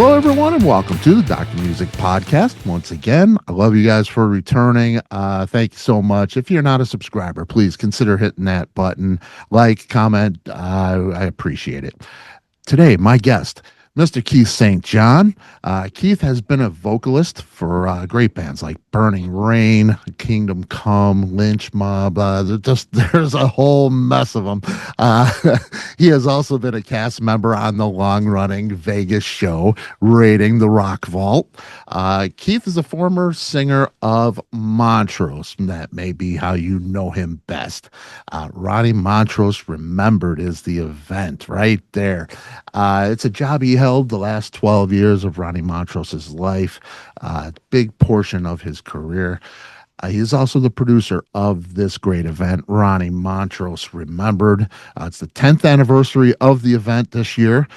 Hello, everyone, and welcome to the Dr. Music Podcast. Once again, I love you guys for returning. Thank you so much. If you're not a subscriber, please consider hitting that button, like, comment. I appreciate it. Today, my guest, Mr. Keith St. John. Keith has been a vocalist for great bands like Burning Rain, Kingdom Come, Lynch Mob. There's a whole mess of them. He has also been a cast member on the long-running Vegas show, Raiding the Rock Vault. Keith is a former singer of Montrose. That may be how you know him best. Ronnie Montrose Remembered is the event right there. It's a job he held the last 12 years of Ronnie Montrose's life, big portion of his career. He is also the producer of this great event, Ronnie Montrose Remembered. It's the 10th anniversary of the event this year.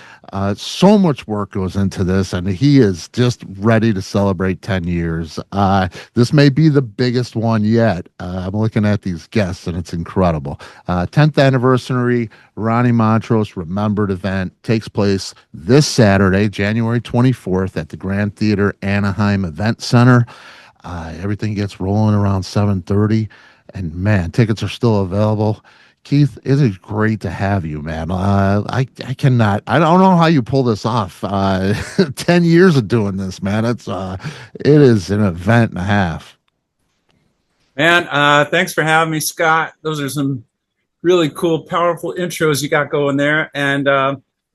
So much work goes into this, and he is just ready to celebrate 10 years. This may be the biggest one yet. I'm looking at these guests, and it's incredible. 10th anniversary Ronnie Montrose Remembered event takes place this Saturday, January 24th at the Grand Theater Anaheim Event Center. Everything gets rolling around 7:30, and man, tickets are still available. Keith, it is great to have you, man. I don't know how you pull this off. 10 years of doing this, man. It is an event and a half. Man, thanks for having me, Scott. Those are some really cool, powerful intros you got going there. And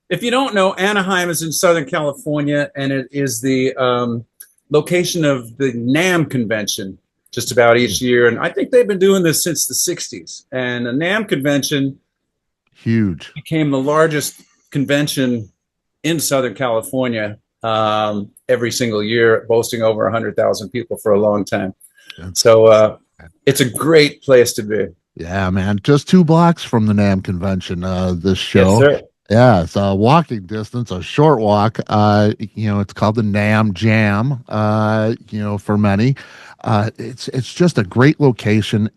if you don't know, Anaheim is in Southern California, and it is the location of the NAMM Convention just about each year. And I think they've been doing this since the 60s. And the NAMM Convention huge became the largest convention in Southern California every single year, boasting over 100,000 people for a long time. So it's a great place to be. Yeah, man. Just 2 blocks from the NAMM Convention, this show. Yes, sir. Yeah, it's a walking distance, a short walk. It's called the NAMM Jam. For many, it's just a great location.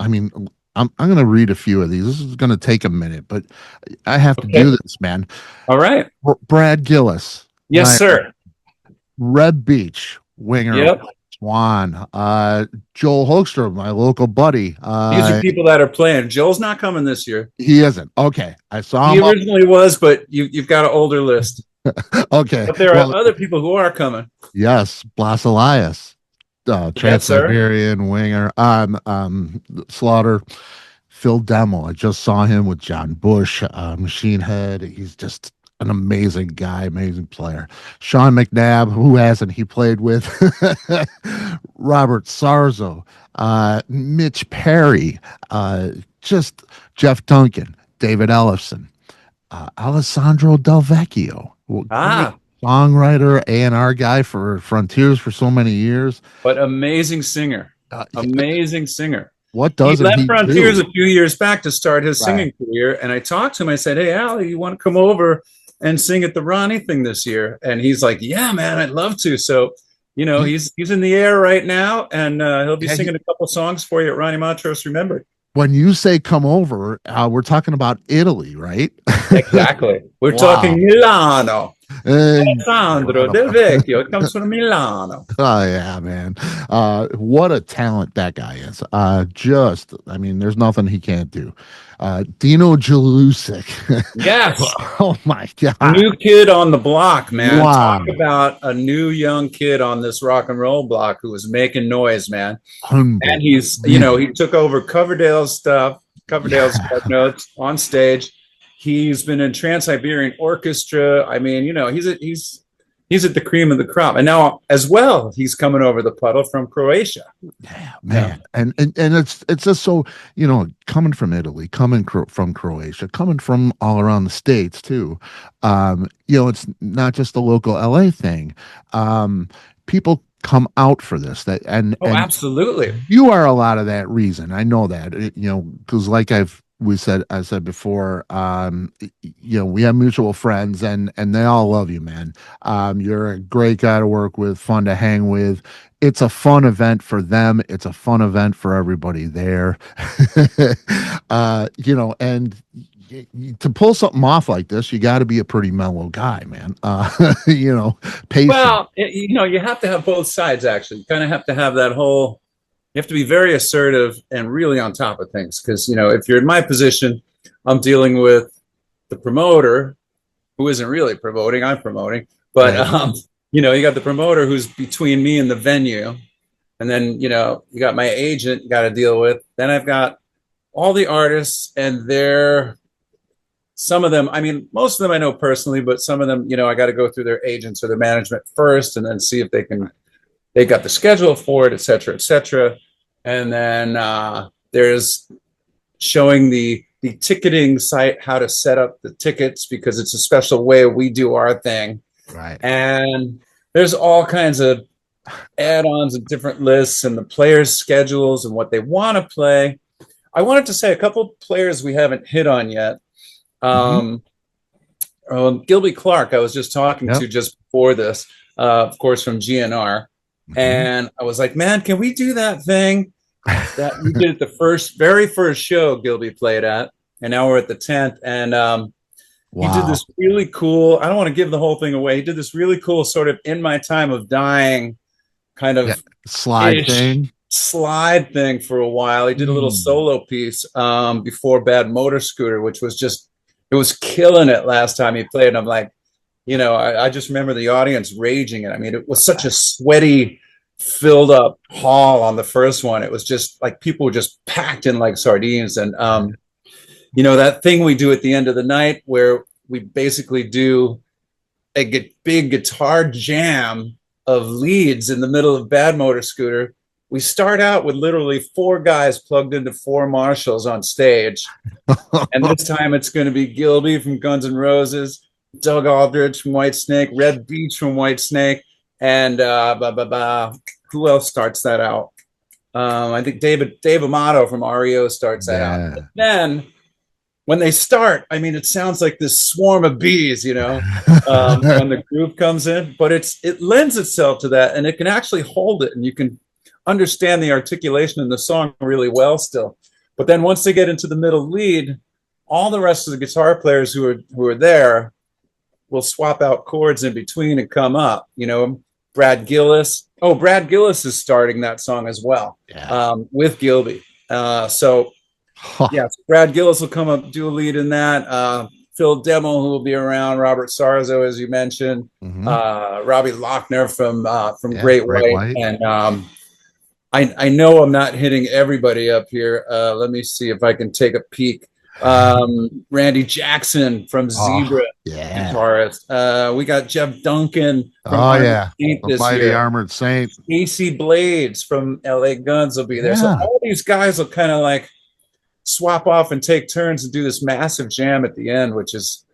I mean, I'm going to read a few of these. This is going to take a minute, but I have to do this, man. All right. Brad Gillis. Yes, sir. Red Beach winger. Yep. Swan. Joel Hoekstrom, my local buddy. These are people that are playing. Joel's not coming this year. He isn't. Okay. I saw him. He originally was, but you've got an older list. Okay. But there are other people who are coming. Yes. Blas Elias, Trans-Siberian winger. Slaughter. Phil Demmel. I just saw him with John Bush, Machine Head. He's just an amazing guy, amazing player. Sean McNabb, who hasn't he played with? Robert Sarzo, Mitch Perry, just Jeff Duncan, David Ellison, Alessandro Del Vecchio, songwriter, A&R guy for Frontiers for so many years. But amazing singer. Amazing singer. What does he left Frontiers a few years back to start his singing career, and I talked to him. I said, "Hey, Allie, you want to come over and sing at the Ronnie thing this year?" And he's like, "Yeah, man, I'd love to." So, he's in the air right now, and he'll be singing a couple songs for you at Ronnie Montrose Remembered. When you say come over, we're talking about Italy, right? Exactly. We're talking Milano. Alessandro Del Vecchio comes from Milano. Oh yeah, man. What a talent that guy is. There's nothing he can't do. Dino Jalusic. Yes. Oh my God. New kid on the block, man. Wow. Talk about a new young kid on this rock and roll block who was making noise, man. And he's, he took over Coverdale's notes on stage. He's been in Trans-Siberian Orchestra. I mean, he's at the cream of the crop. And now, as well, he's coming over the puddle from Croatia. Yeah, man. Yeah. And it's just so, coming from Italy, coming from Croatia, coming from all around the States too. It's not just the local LA thing. People come out for this. And absolutely. You are a lot of that reason. I know that, because like I've I said before, we have mutual friends, and they all love you, man. You're a great guy to work with, fun to hang with. It's a fun event for them. It's a fun event for everybody there. And to pull something off like this, you got to be a pretty mellow guy, man. Patient. Well, you have to have both sides, actually. You kind of have to have that whole, you have to be very assertive and really on top of things. Because, if you're in my position, I'm dealing with the promoter who isn't really promoting, I'm promoting. But, you got the promoter who's between me and the venue. And then, you got my agent you got to deal with. Then I've got all the artists and some of them, most of them I know personally, but some of them, I got to go through their agents or their management first and then see if they got the schedule for it, et cetera, et cetera. And then there's showing the ticketing site how to set up the tickets, because it's a special way we do our thing. Right. And there's all kinds of add-ons and different lists and the players' schedules and what they want to play. I wanted to say a couple of players we haven't hit on yet. Gilby Clark, I was just talking to just before this, of course, from GNR. And I was like, man, can we do that thing that we did at the very first show Gilby played at? And now we're at the 10th. And he did this really cool, I don't want to give the whole thing away. He did this really cool sort of In My Time of Dying kind of slide thing for a while. He did a little solo piece before Bad Motor Scooter, which was just, it was killing it last time he played. And I'm like, I just remember the audience raging it. It was such a sweaty, filled up hall on the first one. It was just like people were just packed in like sardines. And, that thing we do at the end of the night where we basically do a big guitar jam of leads in the middle of Bad Motor Scooter. We start out with literally 4 guys plugged into 4 Marshalls on stage. And this time it's going to be Gilby from Guns N' Roses, Doug Aldrich from Whitesnake, Red Beach from Whitesnake, and who else starts that out? I think Dave Amato from REO starts that out. And then when they start, it sounds like this swarm of bees, when the groove comes in. But it lends itself to that, and it can actually hold it, and you can understand the articulation in the song really well still. But then once they get into the middle lead, all the rest of the guitar players who are there will swap out chords in between and come up. Brad Gillis. Oh, Brad Gillis is starting that song as well with Gilby. So Brad Gillis will come up, do a lead in that. Phil Demmel, who will be around, Robert Sarzo, as you mentioned, Robbie Lochner from Great White. And I know I'm not hitting everybody up here. Let me see if I can take a peek. Randy Jackson from Zebra, guitarist. We got Jeff Duncan from the Mighty Armored Saint. AC Blades from LA Guns will be there. So all these guys will kind of like swap off and take turns and do this massive jam at the end, which is,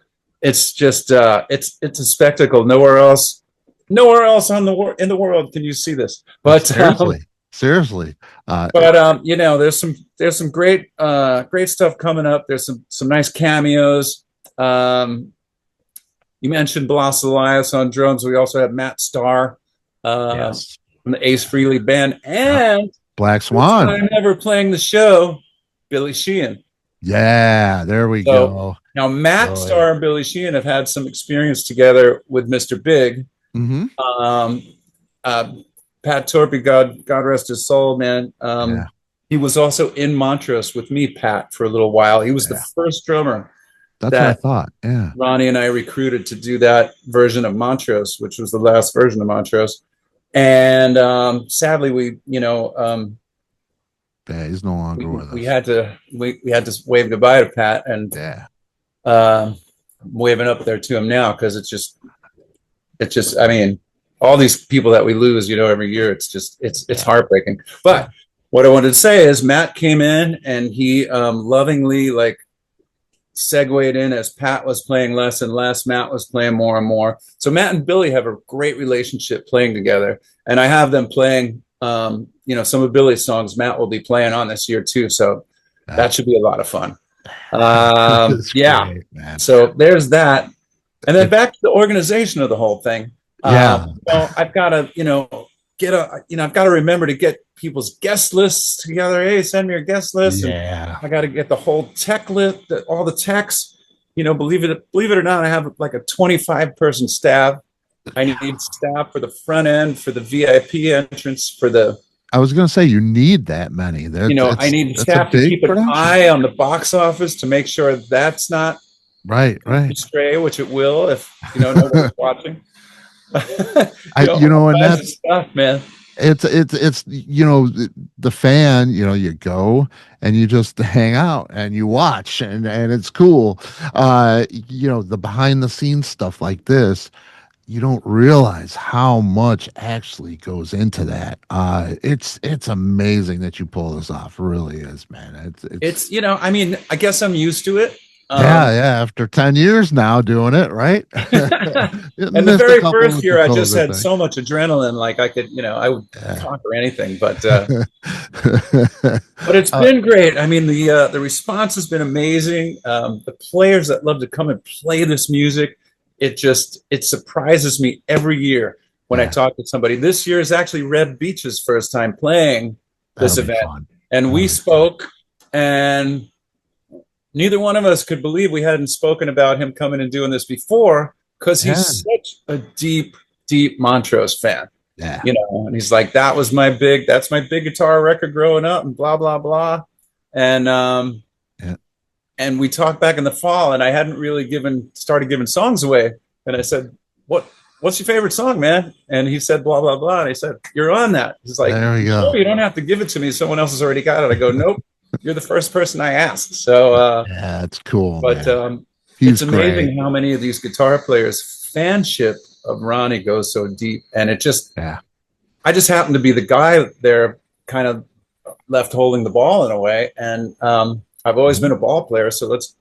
it's just it's a spectacle. Nowhere else in the world can you see this. But seriously. But there's some great stuff coming up. There's some nice cameos. You mentioned Blas Elias on drums. We also have Matt Starr from the Ace Frehley band, and Black Swan. I'm never playing the show, Billy Sheehan. Yeah, there we go. Now Matt Starr and Billy Sheehan have had some experience together with Mr. Big. Pat Torpy, God rest his soul, man. He was also in Montrose with me, Pat, for a little while. He was the first drummer. That's what I thought. Yeah. Ronnie and I recruited to do that version of Montrose, which was the last version of Montrose. And sadly, he's no longer with us. We had to wave goodbye to Pat, and I'm waving up there to him now because it's just all these people that we lose, every year, it's heartbreaking. But what I wanted to say is Matt came in and he lovingly segued in as Pat was playing less and less. Matt was playing more and more. So Matt and Billy have a great relationship playing together, and I have them playing, some of Billy's songs Matt will be playing on this year too. So that should be a lot of fun. Yeah. Great, man. So there's that. And then back to the organization of the whole thing. Yeah. I've got to, I've got to remember to get people's guest lists together. Hey, send me your guest list. Yeah. And I got to get the whole tech list, all the techs. Believe it or not, I have like a 25-person staff. I need staff for the front end, for the VIP entrance, for the. I was going to say you need that many. I need staff to keep an eye on the box office to make sure that's not right. stray, which it will if nobody's watching. And that's stuff, man. It's the fan, you go and you just hang out and you watch and it's cool. The behind the scenes stuff like this, you don't realize how much actually goes into that. It's amazing that you pull this off. It really is, man. It's I guess I'm used to it. Yeah. After 10 years now doing it, right? And the very first year, I just had so much adrenaline, like I could, I would conquer anything. But but it's been great. I mean, the response has been amazing. The players that love to come and play this music, it surprises me every year when I talk to somebody. This year is actually Red Beach's first time playing this event, and we spoke and. Neither one of us could believe we hadn't spoken about him coming and doing this before because he's such a deep, deep Montrose fan. Yeah. And he's like, that's my big guitar record growing up and blah, blah, blah. And, and we talked back in the fall and I hadn't really started giving songs away. And I said, what's your favorite song, man? And he said, blah, blah, blah. And I said, you're on that. He's like, there we go. Oh, you don't have to give it to me. Someone else has already got it. I go, nope. You're the first person I asked. So it's cool. But it's amazing how many of these guitar players' fanship of Ronnie goes so deep. And it just I just happen to be the guy there kind of left holding the ball in a way. And I've always been a ball player. So let's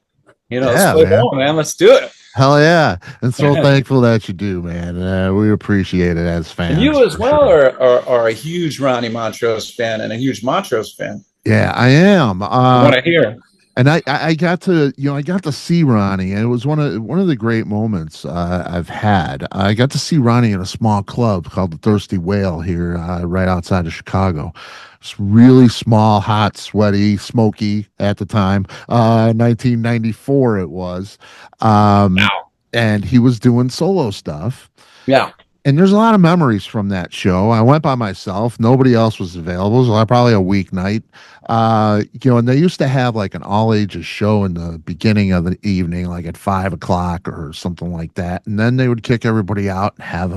play ball, man. Let's do it. Hell yeah. And so thankful that you do, man. We appreciate it as fans. And you as well are a huge Ronnie Montrose fan and a huge Montrose fan. Yeah, I am. What I hear. And I got to see Ronnie, and it was one of the great moments I've had. I got to see Ronnie in a small club called the Thirsty Whale here, right outside of Chicago. It's really small, hot, sweaty, smoky at the time. 1994 it was. And he was doing solo stuff. Yeah. And there's a lot of memories from that show. I went by myself. Nobody else was available. It was probably a weeknight. And they used to have like an all ages show in the beginning of the evening, like at 5 o'clock or something like that. And then they would kick everybody out and have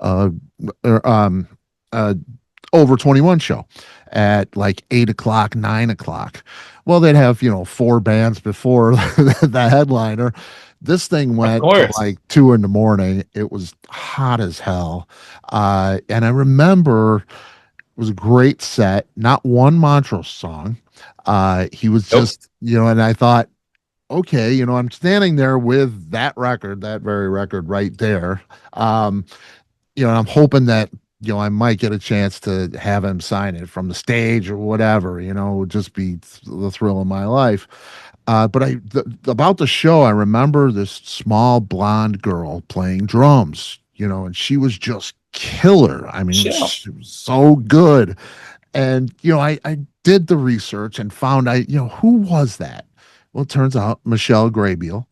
a over 21 show at like 8 o'clock, 9 o'clock. Well, they'd have, 4 bands before the headliner. This thing went to like 2 a.m. It was hot as hell. And I remember it was a great set, not one Montrose song. He was just, and I thought, okay, I'm standing there with that very record right there. I'm hoping that, I might get a chance to have him sign it from the stage or whatever, it would just be the thrill of my life. But about the show, I remember this small blonde girl playing drums, and she was just killer. I mean, she was so good. And, I did the research and found who was that? Well, it turns out Michelle Graybiel.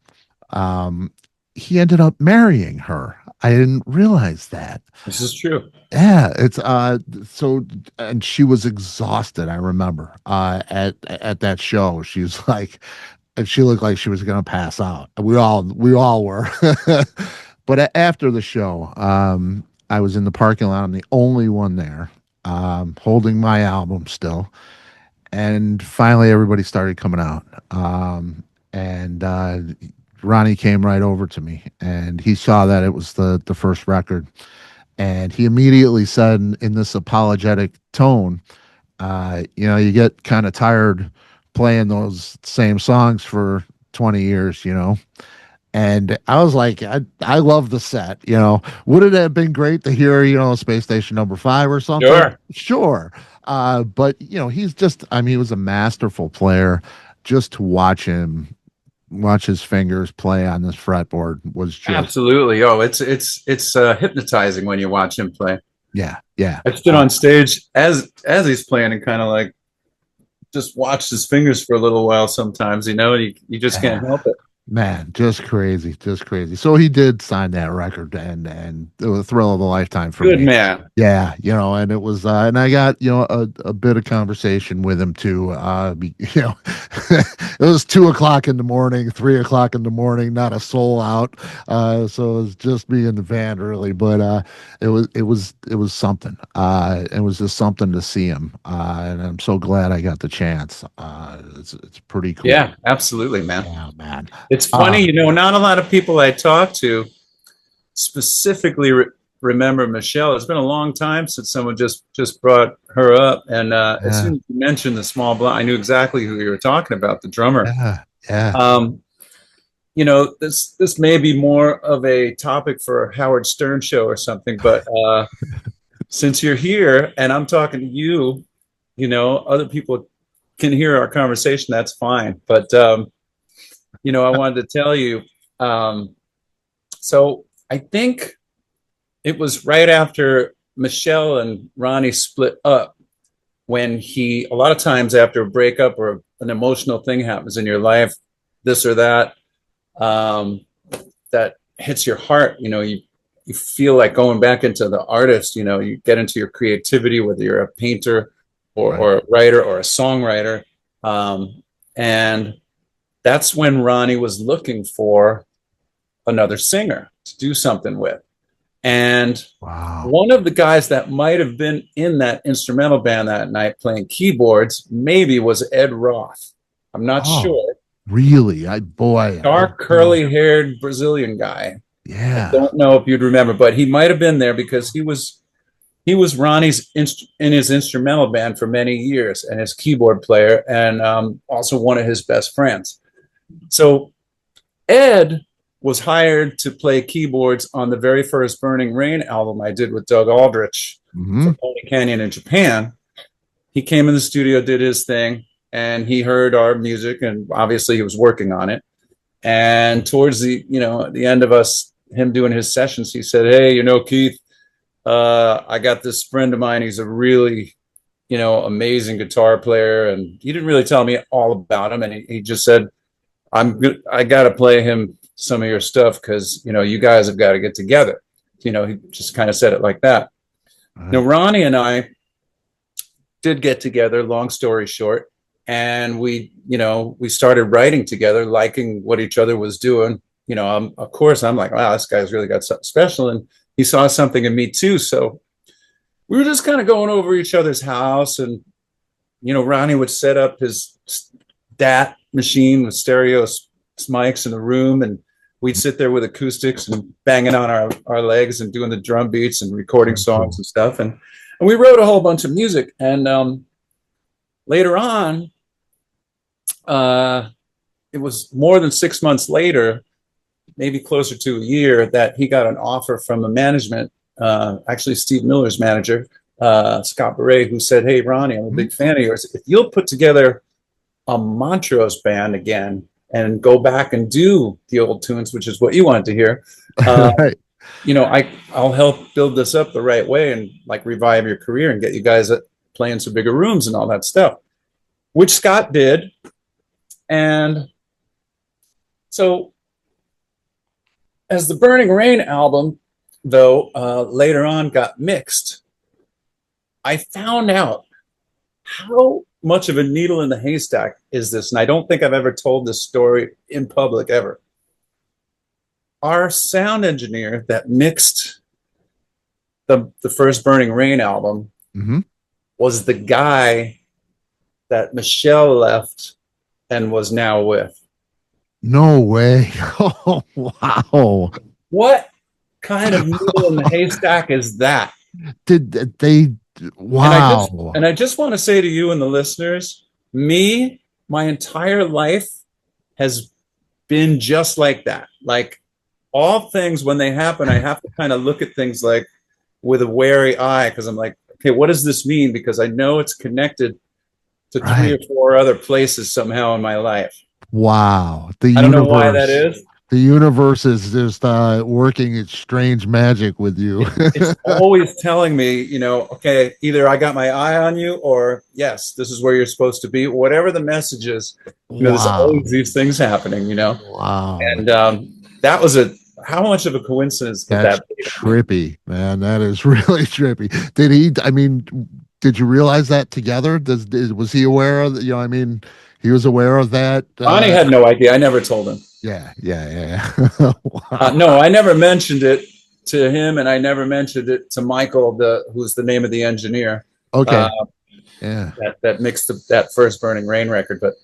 He ended up marrying her. I didn't realize that. This is true. Yeah, it's and she was exhausted, I remember, at that show. She was like, and she looked like she was gonna pass out. We all were. But after the show, I was in the parking lot. I'm the only one there, holding my album still. And finally everybody started coming out. And Ronnie came right over to me and he saw that it was the first record. And he immediately said in this apologetic tone, you get kind of tired playing those same songs for 20 years, And I was like, I love the set, Would it have been great to hear, Space Station Number 5 or something? Sure. But, he was a masterful player. just to watch his fingers play on this fretboard was just absolutely. Oh, it's hypnotizing when you watch him play. yeah, yeah. I've stood on stage as he's playing and kind of like just watched his fingers for a little while sometimes, and you just can't help it. Man, just crazy. So he did sign that record, and it was a thrill of a lifetime for me. Good man. Yeah, and it was, and I got a bit of conversation with him too. It was 2 o'clock in the morning, 3 o'clock in the morning, not a soul out. So it was just me and the band really, but it was something. It was just something to see him, and I'm so glad I got the chance. It's pretty cool. Yeah, absolutely, man. Yeah, man. It's funny, not a lot of people I talk to specifically remember Michelle. It's been a long time since someone just brought her up, and as soon as you mentioned the Small Blind, I knew exactly who you were talking about, the drummer. Yeah. This may be more of a topic for a Howard Stern show or something, but since you're here and I'm talking to you, other people can hear our conversation. That's fine, but I wanted to tell you. So I think it was right after Michelle and Ronnie split up, when a lot of times after a breakup or an emotional thing happens in your life, this or that, that hits your heart, you feel like going back into the artist, you get into your creativity, whether you're a painter or a writer or a songwriter. And that's when Ronnie was looking for another singer to do something with. And one of the guys that might have been in that instrumental band that night playing keyboards maybe was Ed Roth. I'm not sure. Really? Dark, curly-haired Brazilian guy. Yeah. I don't know if you'd remember, but he might have been there because he was Ronnie's in his instrumental band for many years, and his keyboard player, and also one of his best friends. So Ed was hired to play keyboards on the very first Burning Rain album I did with Doug Aldrich for Pony Canyon in Japan. He came in the studio, did his thing, and he heard our music, and obviously he was working on it. And towards the end of him doing his sessions, he said, "Hey, Keith, I got this friend of mine. He's a really, amazing guitar player." And he didn't really tell me all about him. And he just said, I got to play him some of your stuff because, you guys have got to get together. He just kind of said it like that. Now, Ronnie and I did get together, long story short. And we started writing together, liking what each other was doing. Of course, I'm like, wow, this guy's really got something special. And he saw something in me too. So we were just kind of going over each other's house, and, Ronnie would set up his DAT machine with stereo mics in the room, and we'd sit there with acoustics and banging on our legs and doing the drum beats and recording songs and stuff. And we wrote a whole bunch of music. And later on, it was more than 6 months later, maybe closer to a year, that he got an offer from a management, actually Steve Miller's manager, Scott Beret, who said, "Hey, Ronnie, I'm a big fan of yours. If you'll put together a Montrose band again and go back and do the old tunes," which is what you wanted to hear, I'll help build this up the right way and like revive your career and get you guys playing some bigger rooms and all that stuff, which Scott did. And so as the Burning Rain album, though, later on got mixed, I found out how much of a needle in the haystack is this. And I don't think I've ever told this story in public ever. Our sound engineer that mixed the first Burning Rain album was the guy that Michelle left and was now with. No way. Oh, wow. What kind of needle in the haystack is that? Did they? Wow. And I just want to say to you and the listeners, my entire life has been just like that. Like, all things, when they happen, I have to kind of look at things like with a wary eye, because I'm like, okay, what does this mean? Because I know it's connected to 3 or 4 other places somehow in my life. Wow. I don't know why that is. The universe is just working its strange magic with you. It's always telling me, you know, okay, either I got my eye on you, or yes, this is where you're supposed to be. Whatever the message is, you know, there's always these things happening, you know. Wow. And that was how much of a coincidence could That's that be? trippy, man. That is really trippy. Did you realize that together? Was he aware of, you know, I mean, he was aware of that? Ronnie had no idea. I never told him. Yeah. Wow. No, I never mentioned it to him, and I never mentioned it to Michael, who's the name of the engineer. Okay. That mixed that first Burning Rain record. But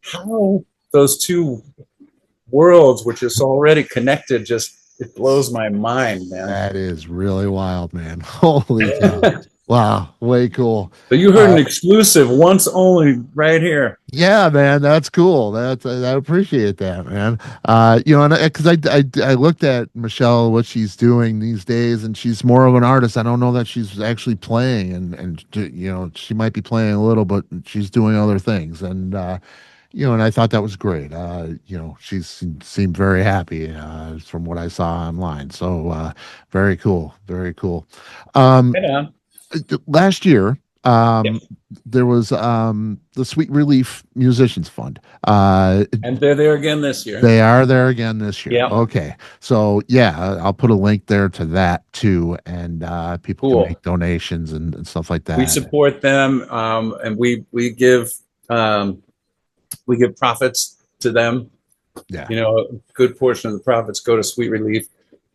how those two worlds, which is already connected, it blows my mind, man. That is really wild, man. Holy cow. Wow, way cool. So you heard an exclusive once only right here. Yeah, man, that's cool. I appreciate that, man. You know, because I looked at Michelle, what she's doing these days, and she's more of an artist. I don't know that she's actually playing, and you know, she might be playing a little, but she's doing other things, and you know, and I thought that was great. You know, she seemed very happy from what I saw online. So very cool, very cool. Yeah. Last year, there was the Sweet Relief Musicians Fund, and they're there again this year. They are there again this year. Yeah. Okay, so yeah, I'll put a link there to that too, and people can make donations and stuff like that. We support them, and we give profits to them. Yeah, you know, a good portion of the profits go to Sweet Relief,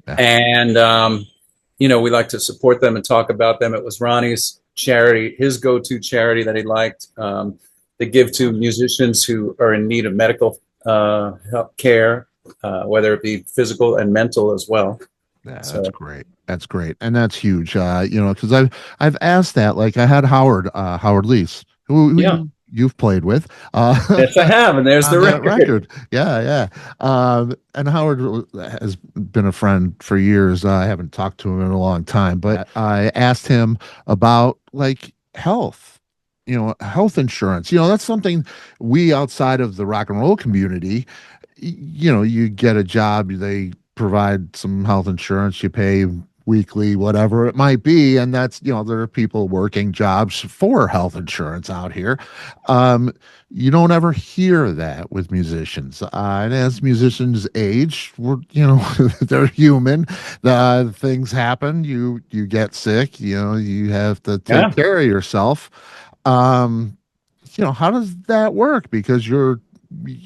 and you know, we like to support them and talk about them. It was Ronnie's charity, his go-to charity that he liked. They give to musicians who are in need of medical health care, whether it be physical and mental as well. Yeah, that's great. That's great, and that's huge. You know, because I've asked that. Like I had Howard Leese, who you've played with. Yes, I have, and there's the record. Yeah. And Howard has been a friend for years. I haven't talked to him in a long time, but I asked him about like health, you know, health insurance. You know, that's something we outside of the rock and roll community, you know, you get a job, they provide some health insurance, you pay weekly, whatever it might be. And that's, you know, there are people working jobs for health insurance out here. You don't ever hear that with musicians. And as musicians age, you know, they're human. Things happen. You get sick, you know, you have to take care of yourself. You know, how does that work? Because you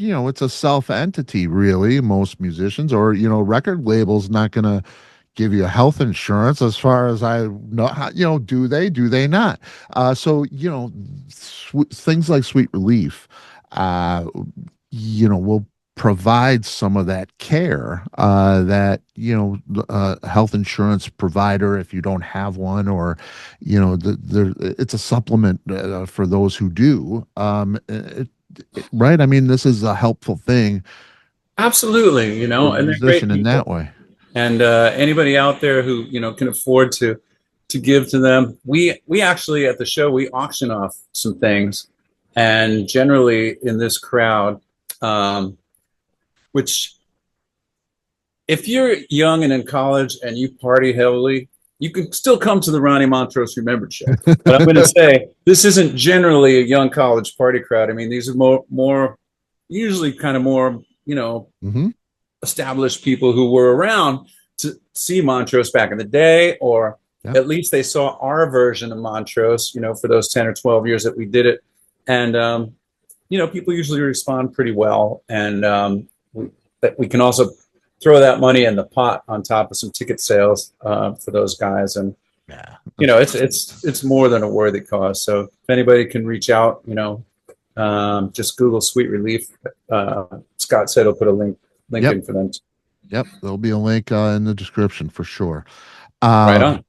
know, it's a self entity, really, most musicians, or, you know, record labels not going to give you health insurance as far as I know. You know, do they not? So, you know, things like Sweet Relief, you know, will provide some of that care that, you know, health insurance provider, if you don't have one, or, you know, it's a supplement for those who do. Right? I mean, this is a helpful thing. Absolutely, you know, and they're great in that way. And anybody out there who, you know, can afford to give to them, we actually at the show we auction off some things, and generally in this crowd, which if you're young and in college and you party heavily, you can still come to the Ronnie Montrose Remembered show. But I'm going to say this isn't generally a young college party crowd. I mean, these are more usually kind of more, you know, established people who were around to see Montrose back in the day, or at least they saw our version of Montrose, you know, for those 10 or 12 years that we did it. And, you know, people usually respond pretty well. And we can also throw that money in the pot on top of some ticket sales for those guys. And, you know, it's more than a worthy cause. So if anybody can reach out, you know, just Google Sweet Relief. Scott said he'll put a link in for them. Yep, there'll be a link in the description for sure. Right on.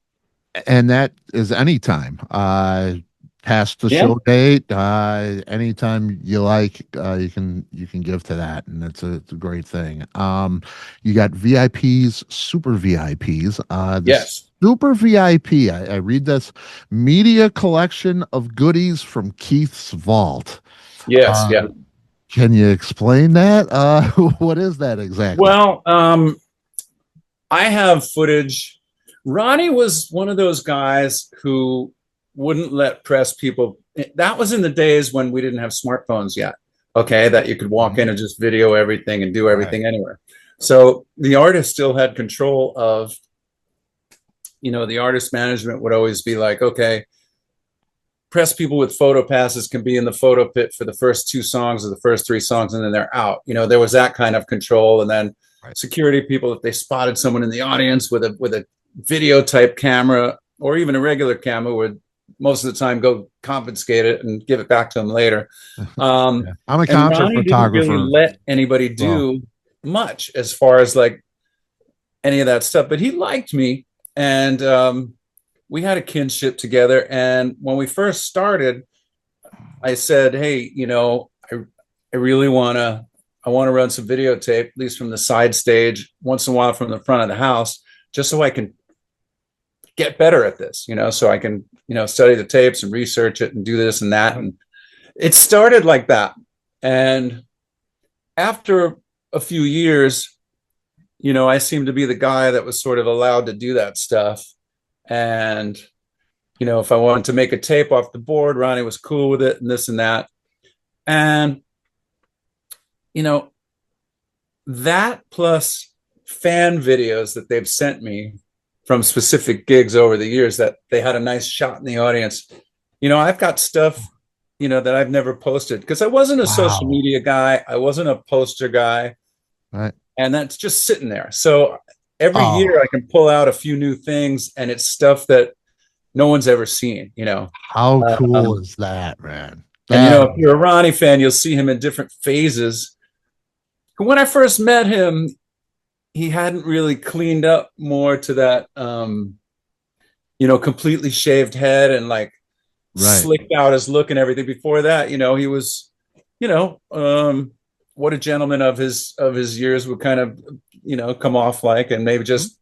And that is anytime. past the Yeah. show date, anytime you like, you can give to that, and it's a great thing. You got VIPs, super VIPs. The Yes. super VIP. I read this media collection of goodies from Keith's vault. Yes. Uh, Yeah. can you explain that? What is that exactly? Well, I have footage. Ronnie was one of those guys who wouldn't let press people. That was in the days when we didn't have smartphones yet. Okay, that you could walk in and just video everything and do everything anywhere. So the artist still had control of, the artist management would always be like, okay, press people with photo passes can be in the photo pit for the first 2 songs or the first 3 songs, and then they're out. There was that kind of control. And then security people, if they spotted someone in the audience with a video type camera or even a regular camera, would most of the time go confiscate it and give it back to them later. I'm a And concert Ronnie photographer. didn't really let anybody do much as far as like any of that stuff, but he liked me, and we had a kinship together. And when we first started, I said, hey, I really I want to run some videotape, at least from the side stage, once in a while from the front of the house, just so I can get better at this, so I can, study the tapes and research it and do this and that. And it started like that. And after a few years, I seemed to be the guy that was sort of allowed to do that stuff. And, if I wanted to make a tape off the board, Ronnie was cool with it and this and that. And, that plus fan videos that they've sent me from specific gigs over the years that they had a nice shot in the audience. I've got stuff, that I've never posted because I wasn't a social media guy. I wasn't a poster guy. Right. And that's just sitting there. So every year I can pull out a few new things, and it's stuff that no one's ever seen, How cool is that, man? And, if you're a Ronnie fan, you'll see him in different phases. When I first met him, he hadn't really cleaned up more to that, completely shaved head and like slicked out his look and everything. Before that, he was, what a gentleman of his years would kind of, come off like, and maybe just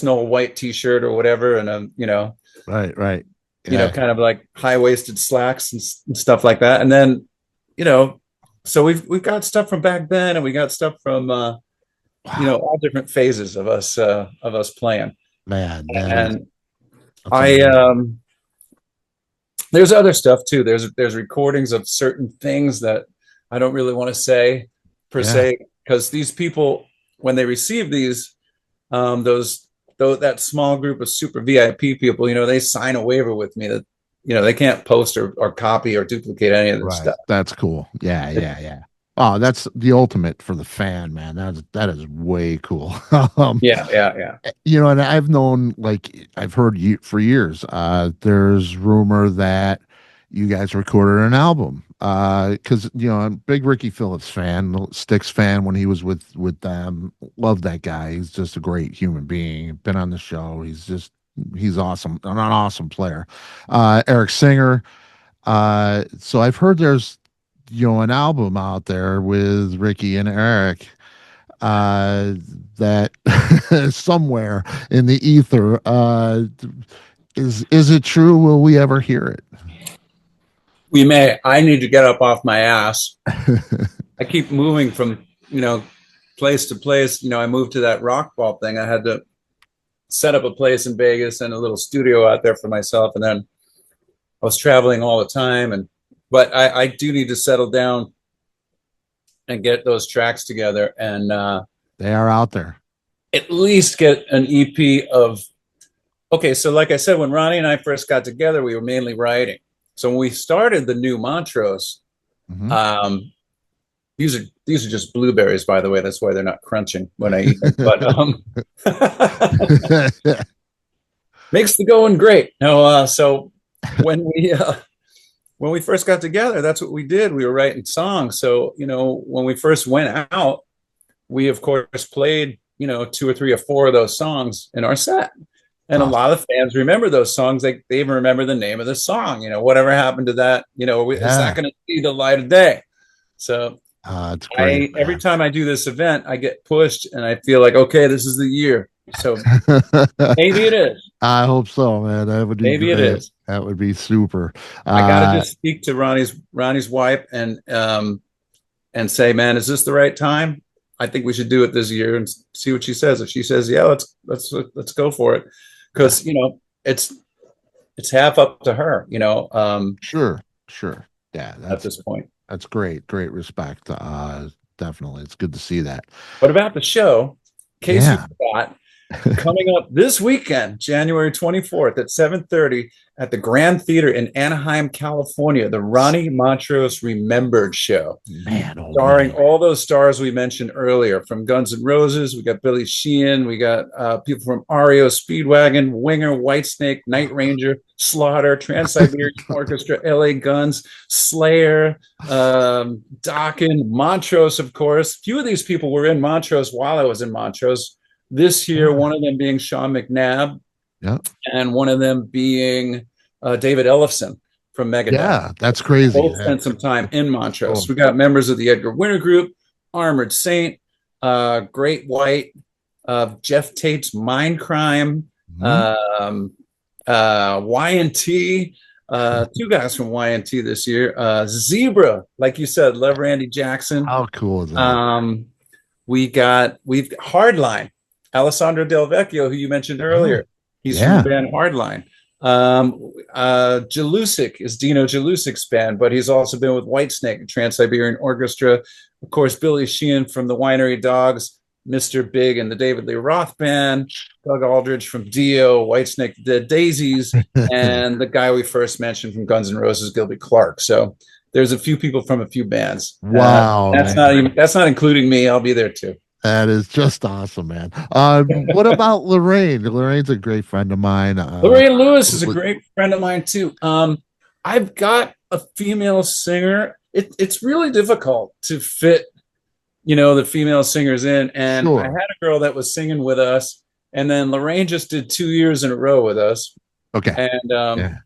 no white t-shirt or whatever. And, right. Kind of like high-waisted slacks and stuff like that. And then, so we've got stuff from back then, and we got stuff from, all different phases of us playing. Man. And there's other stuff too. There's recordings of certain things that I don't really want to say per se, because these people, when they receive these, that small group of super VIP people, they sign a waiver with me that, they can't post or copy or duplicate any of this stuff. That's cool. Yeah. Oh, that's the ultimate for the fan, man. That is way cool. Yeah. And I've known, like, I've heard for years, there's rumor that you guys recorded an album. Because, I'm a big Ricky Phillips fan, Styx fan when he was with them. Love that guy. He's just a great human being. Been on the show. He's awesome. An awesome player. Eric Singer. So I've heard there's, an album out there with Ricky and Eric that somewhere in the ether. Is it true? Will we ever hear it? We may. I need to get up off my ass. I keep moving from, place to place. I moved to that rock ball thing. I had to set up a place in Vegas and a little studio out there for myself. And then I was traveling all the time. But I do need to settle down and get those tracks together. And they are out there. At least get an EP of, okay, so like I said, when Ronnie and I first got together, we were mainly writing. So when we started the new Montrose, these are just blueberries, by the way. That's why they're not crunching when I eat them. But makes the going great. No, so when we first got together, that's what we did. We were writing songs. So when we first went out, we of course played 2 or 3 or 4 of those songs in our set. And a lot of fans remember those songs. They even remember the name of the song. Whatever happened to that? Is that going to see the light of day? So it's great. Every time I do this event, I get pushed, and I feel like, okay, this is the year. So maybe it is. I hope so, man. That would be maybe great. It is. That would be super. I gotta just speak to Ronnie's wife and say, man, is this the right time? I think we should do it this year and see what she says. If she says, yeah, let's go for it, because it's half up to her. Sure. Yeah, at this point. That's great respect. Definitely, it's good to see that. What about the show? In case you forgot, coming up this weekend, January 24th at 7:30 at the Grand Theater in Anaheim, California, the Ronnie Montrose Remembered show. Man, starring all those stars we mentioned earlier, from Guns N' Roses. We got Billy Sheehan. We got people from REO Speedwagon, Winger, Whitesnake, Night Ranger, Slaughter, Trans-Siberian Orchestra, LA Guns, Slayer, Dokken, Montrose, of course. A few of these people were in Montrose while I was in Montrose. This year, one of them being Sean McNabb, and one of them being David Ellefson from Megadeth. Yeah, that's crazy. Both spent some time in Montrose. Cool. We got members of the Edgar Winter Group, Armored Saint, Great White, Jeff Tate's Mindcrime, Y&T, two guys from Y&T this year, Zebra, like you said, love Randy Jackson. How cool is that? We've got Hardline, Alessandro Del Vecchio, who you mentioned earlier. He's from the band Hardline. Jalusic is Dino Jalusic's band, but he's also been with Whitesnake, Trans-Siberian Orchestra. Of course, Billy Sheehan from the Winery Dogs, Mr. Big and the David Lee Roth Band, Doug Aldridge from Dio, Whitesnake, the Dead Daisies, and the guy we first mentioned from Guns N' Roses, Gilby Clarke. So there's a few people from a few bands. Wow. That's not including me. I'll be there too. That is just awesome, man. What about Lorraine? Lorraine's a great friend of mine. Lorraine Lewis is a great friend of mine too. I've got a female singer. It's really difficult to fit, the female singers in. And I had a girl that was singing with us, and then Lorraine just did 2 years in a row with us. Okay. And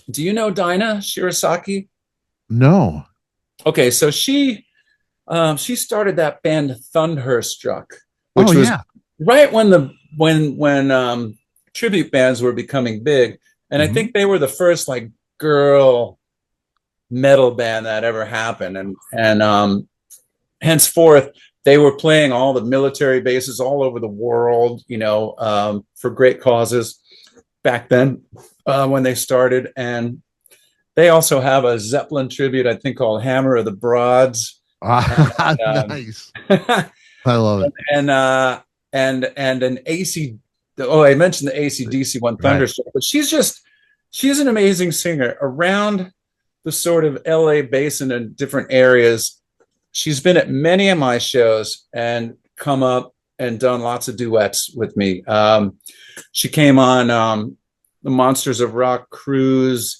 do you know Dinah Shirasaki? No. Okay, so she started that band Thunderstruck, which was right when tribute bands were becoming big, and I think they were the first girl metal band that ever happened, and henceforth they were playing all the military bases all over the world, for great causes back then when they started, and they also have a Zeppelin tribute, I think, called Hammer of the Broads. Nice. I love it. And an AC. I mentioned the AC/DC one, Thunderstruck, but she's an amazing singer around the sort of LA basin and different areas. She's been at many of my shows and come up and done lots of duets with me. She came on the Monsters of Rock cruise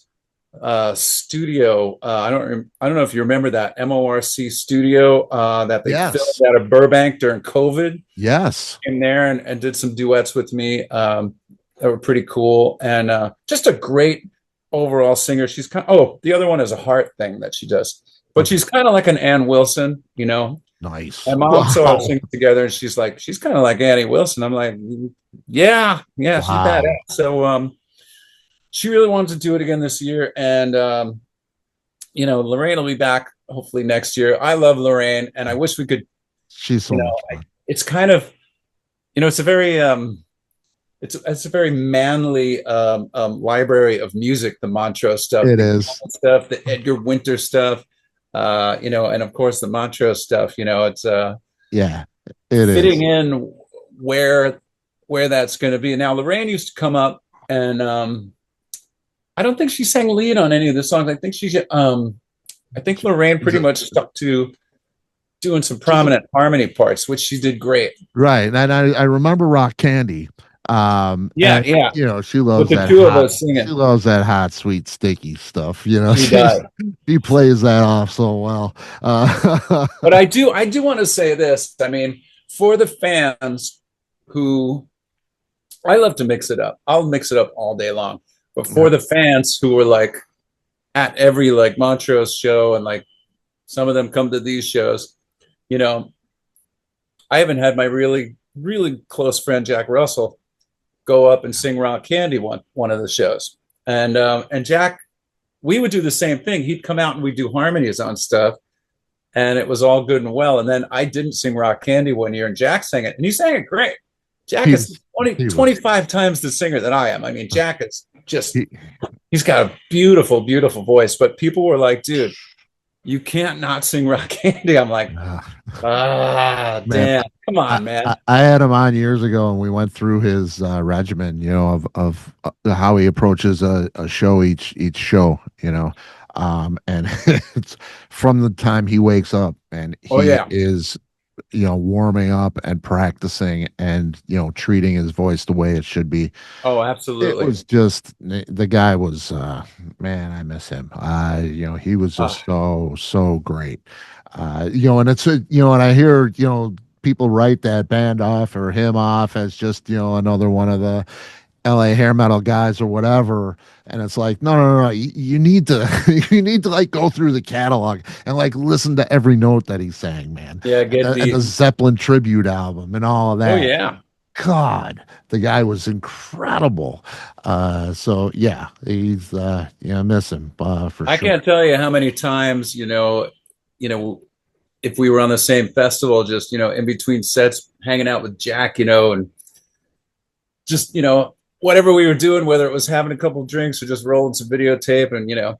studio. I don't know if you remember that MORC studio that they filmed out of Burbank during COVID. Yes. Came there and did some duets with me that were pretty cool, and just a great overall singer. She's the other one is a heart thing that she does, but she's kind of like an Ann Wilson, Nice. My mom saw us singing together, and she's kind of like Annie Wilson. I'm like, yeah, she's badass. So she really wanted to do it again this year. And, Lorraine will be back hopefully next year. I love Lorraine, and I wish we could. She's so much fun. It's kind of, it's a very, it's a very manly library of music, the Montrose stuff. It is. Stuff, the Edgar Winter stuff, and of course the Montrose stuff, it's fitting in where that's going to be. Now, Lorraine used to come up, and I don't think she sang lead on any of the songs. I think Lorraine pretty much stuck to doing some prominent harmony parts, which she did great. Right. And I remember Rock Candy. She loves that. Two of us singing. She loves that hot, sweet, sticky stuff. She does. He plays that off so well. But I do want to say this. I mean, for the fans who I love to mix it up. I'll mix it up all day long. But for the fans who were like at every like Montrose show, and like some of them come to these shows, you know, I haven't had my really, really close friend Jack Russell go up and sing Rock Candy one of the shows. And Jack, we would do the same thing. He'd come out and we'd do harmonies on stuff, and it was all good and well. And then I didn't sing Rock Candy one year, and Jack sang it, and he sang it great. Jack is 25 times the singer that I am. I mean, Jack is just, he's got a beautiful, beautiful voice. But people were like, dude, you can't not sing Rock Candy. I'm like, damn, come on, man. I had him on years ago, and we went through his regimen, you know, of how he approaches a show each show, you know, and it's from the time he wakes up and he is, you know, warming up and practicing and, you know, treating his voice the way it should be. Oh, absolutely. It was just, the guy was, man, I miss him. You know, he was just so great. You know, and it's, you know, and I hear, you know, people write that band off or him off as just, you know, another one of the LA hair metal guys or whatever. And it's like, no. You need to, you need to like go through the catalog and like listen to every note that he sang, man. Yeah. And the Zeppelin tribute album and all of that. Oh yeah. God, the guy was incredible. So yeah, he's, I miss him, for sure. I can't tell you how many times, you know, if we were on the same festival, just, you know, in between sets, hanging out with Jack, you know, and just, you know, whatever we were doing, whether it was having a couple drinks or just rolling some videotape and, you know,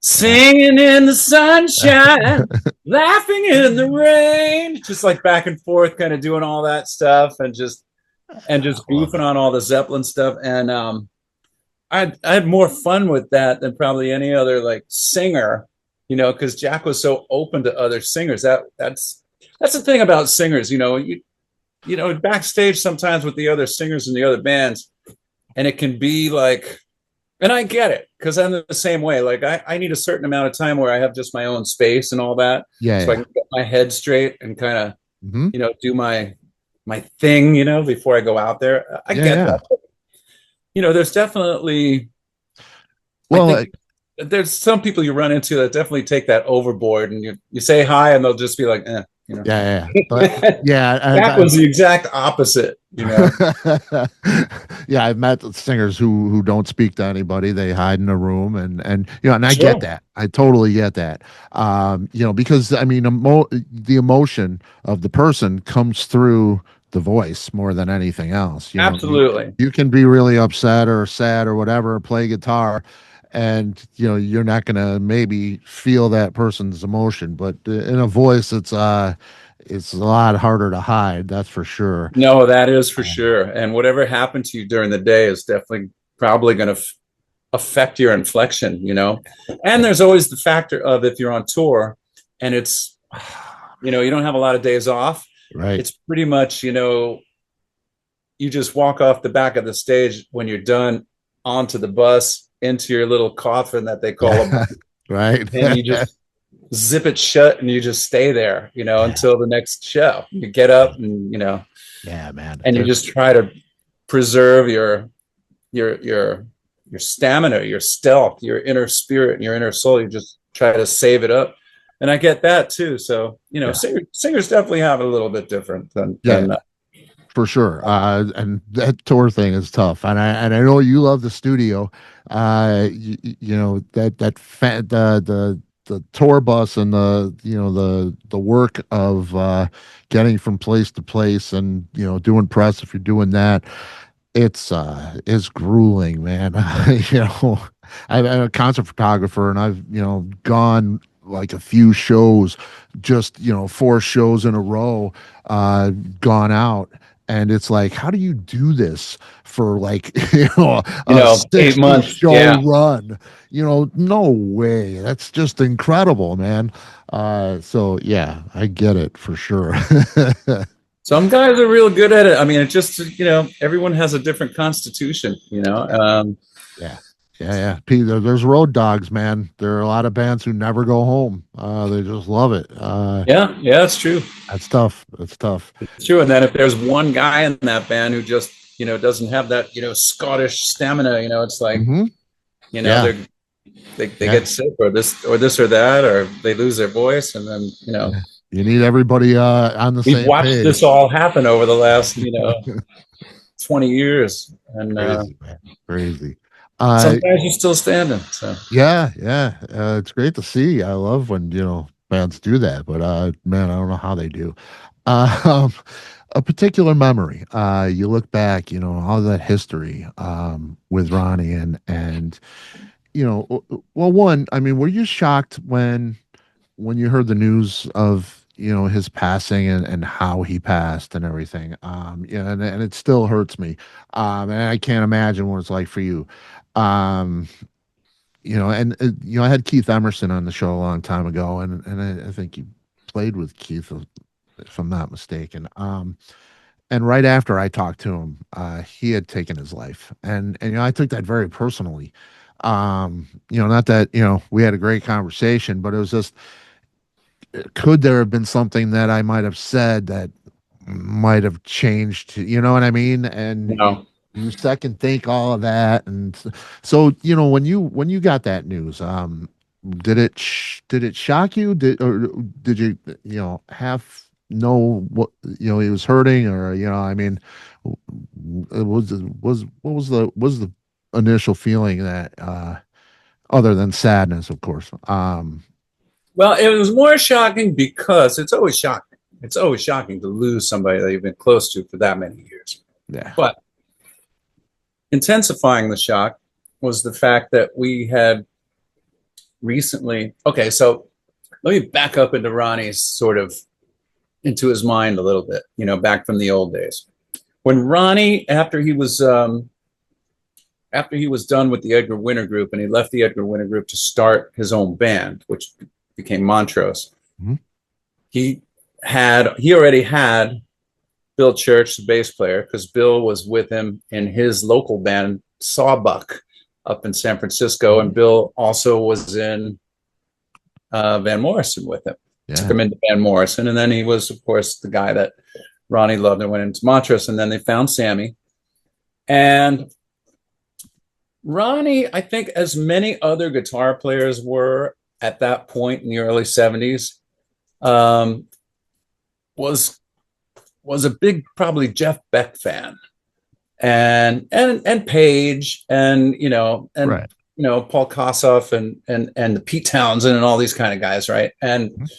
singing in the sunshine, laughing in the rain, just like back and forth, kind of doing all that stuff and just goofing on all the Zeppelin stuff. And I had more fun with that than probably any other like singer, you know, because Jack was so open to other singers. That's the thing about singers, you know, backstage sometimes with the other singers and the other bands, and it can be like, and I get it because I'm the same way. Like I need a certain amount of time where I have just my own space and all that. Yeah. So I can get my head straight and kind of, you know, do my thing, you know, before I go out there. I get that. You know, there's definitely, there's some people you run into that definitely take that overboard, and you say hi and they'll just be like, you know. Yeah. But, yeah. That was the exact opposite, you know. Yeah, I've met singers who don't speak to anybody. They hide in a room, and you know, and I get that. I totally get that. You know, because I mean, the emotion of the person comes through the voice more than anything else. You know, absolutely. You can be really upset or sad or whatever, play guitar, and you know you're not going to maybe feel that person's emotion, but in a voice it's a lot harder to hide, that's for sure. No, that is for sure. And whatever happened to you during the day is definitely probably going to affect your inflection, you know. And there's always the factor of if you're on tour and it's, you know, you don't have a lot of days off, right? It's pretty much, you know, you just walk off the back of the stage when you're done onto the bus into your little coffin that they call them, right? And you just zip it shut and you just stay there, you know, until the next show. You get up and, you know, man, and you just try to preserve your stamina, your stealth, your inner spirit, and your inner soul. You just try to save it up, and I get that too. So, you know, singers definitely have it a little bit different than for sure. And that tour thing is tough. And I know you love the studio. You know, the tour bus and the work of getting from place to place and, you know, doing press, if you're doing that, it's grueling, man. You know, I'm a concert photographer, and I've, you know, gone like a few shows, just, you know, 4 shows in a row, gone out. And it's like, how do you do this for like, you know, a 8 months show run? You know, no way. That's just incredible, man. So yeah, I get it for sure. Some guys are real good at it. I mean, it just, you know, everyone has a different constitution, you know. Yeah. There's road dogs, man. There are a lot of bands who never go home. They just love it. Yeah, that's true. That's tough. It's tough. It's true. And then if there's one guy in that band who just doesn't have that, Scottish stamina. It's like, they get sick or this or that, or they lose their voice, and then you need everybody on the same page. We've watched this all happen over the last 20 years, and crazy, man. Crazy. Some guys are still standing. So yeah, it's great to see. I love when bands do that, but man, I don't know how they do. A particular memory. You look back, all that history with Ronnie and well, one, I mean, were you shocked when you heard the news of his passing and how he passed and everything? And it still hurts me. And I can't imagine what it's like for you. And I had Keith Emerson on the show a long time ago, and I think you played with Keith, if I'm not mistaken. And right after I talked to him, he had taken his life, and I took that very personally. Not that we had a great conversation, but it was just, could there have been something that I might have said that might have changed? You know what I mean? And you second think all of that, and so when you got that news, did it shock you? Did you have know what he was hurting, or I mean, what was the initial feeling that other than sadness, of course? Well, it was more shocking because it's always shocking to lose somebody that you've been close to for that many years. Yeah. But intensifying the shock was the fact that we had recently, so let me back up into Ronnie's into his mind a little bit, back from the old days. When Ronnie, after he was done with the Edgar Winter Group, and he left the Edgar Winter Group to start his own band, which became Montrose. Mm-hmm. He already had Bill Church, the bass player, because Bill was with him in his local band Sawbuck up in San Francisco, and Bill also was in Van Morrison with him. Yeah. Took him into Van Morrison, and then he was, of course, the guy that Ronnie loved and went into Montrose, and then they found Sammy. And Ronnie, I think, as many other guitar players were at that point in the early 70s, was a big, probably, Jeff Beck fan, and Page, and right. Paul Kossoff and the Pete Townsend and all these kind of guys, right? And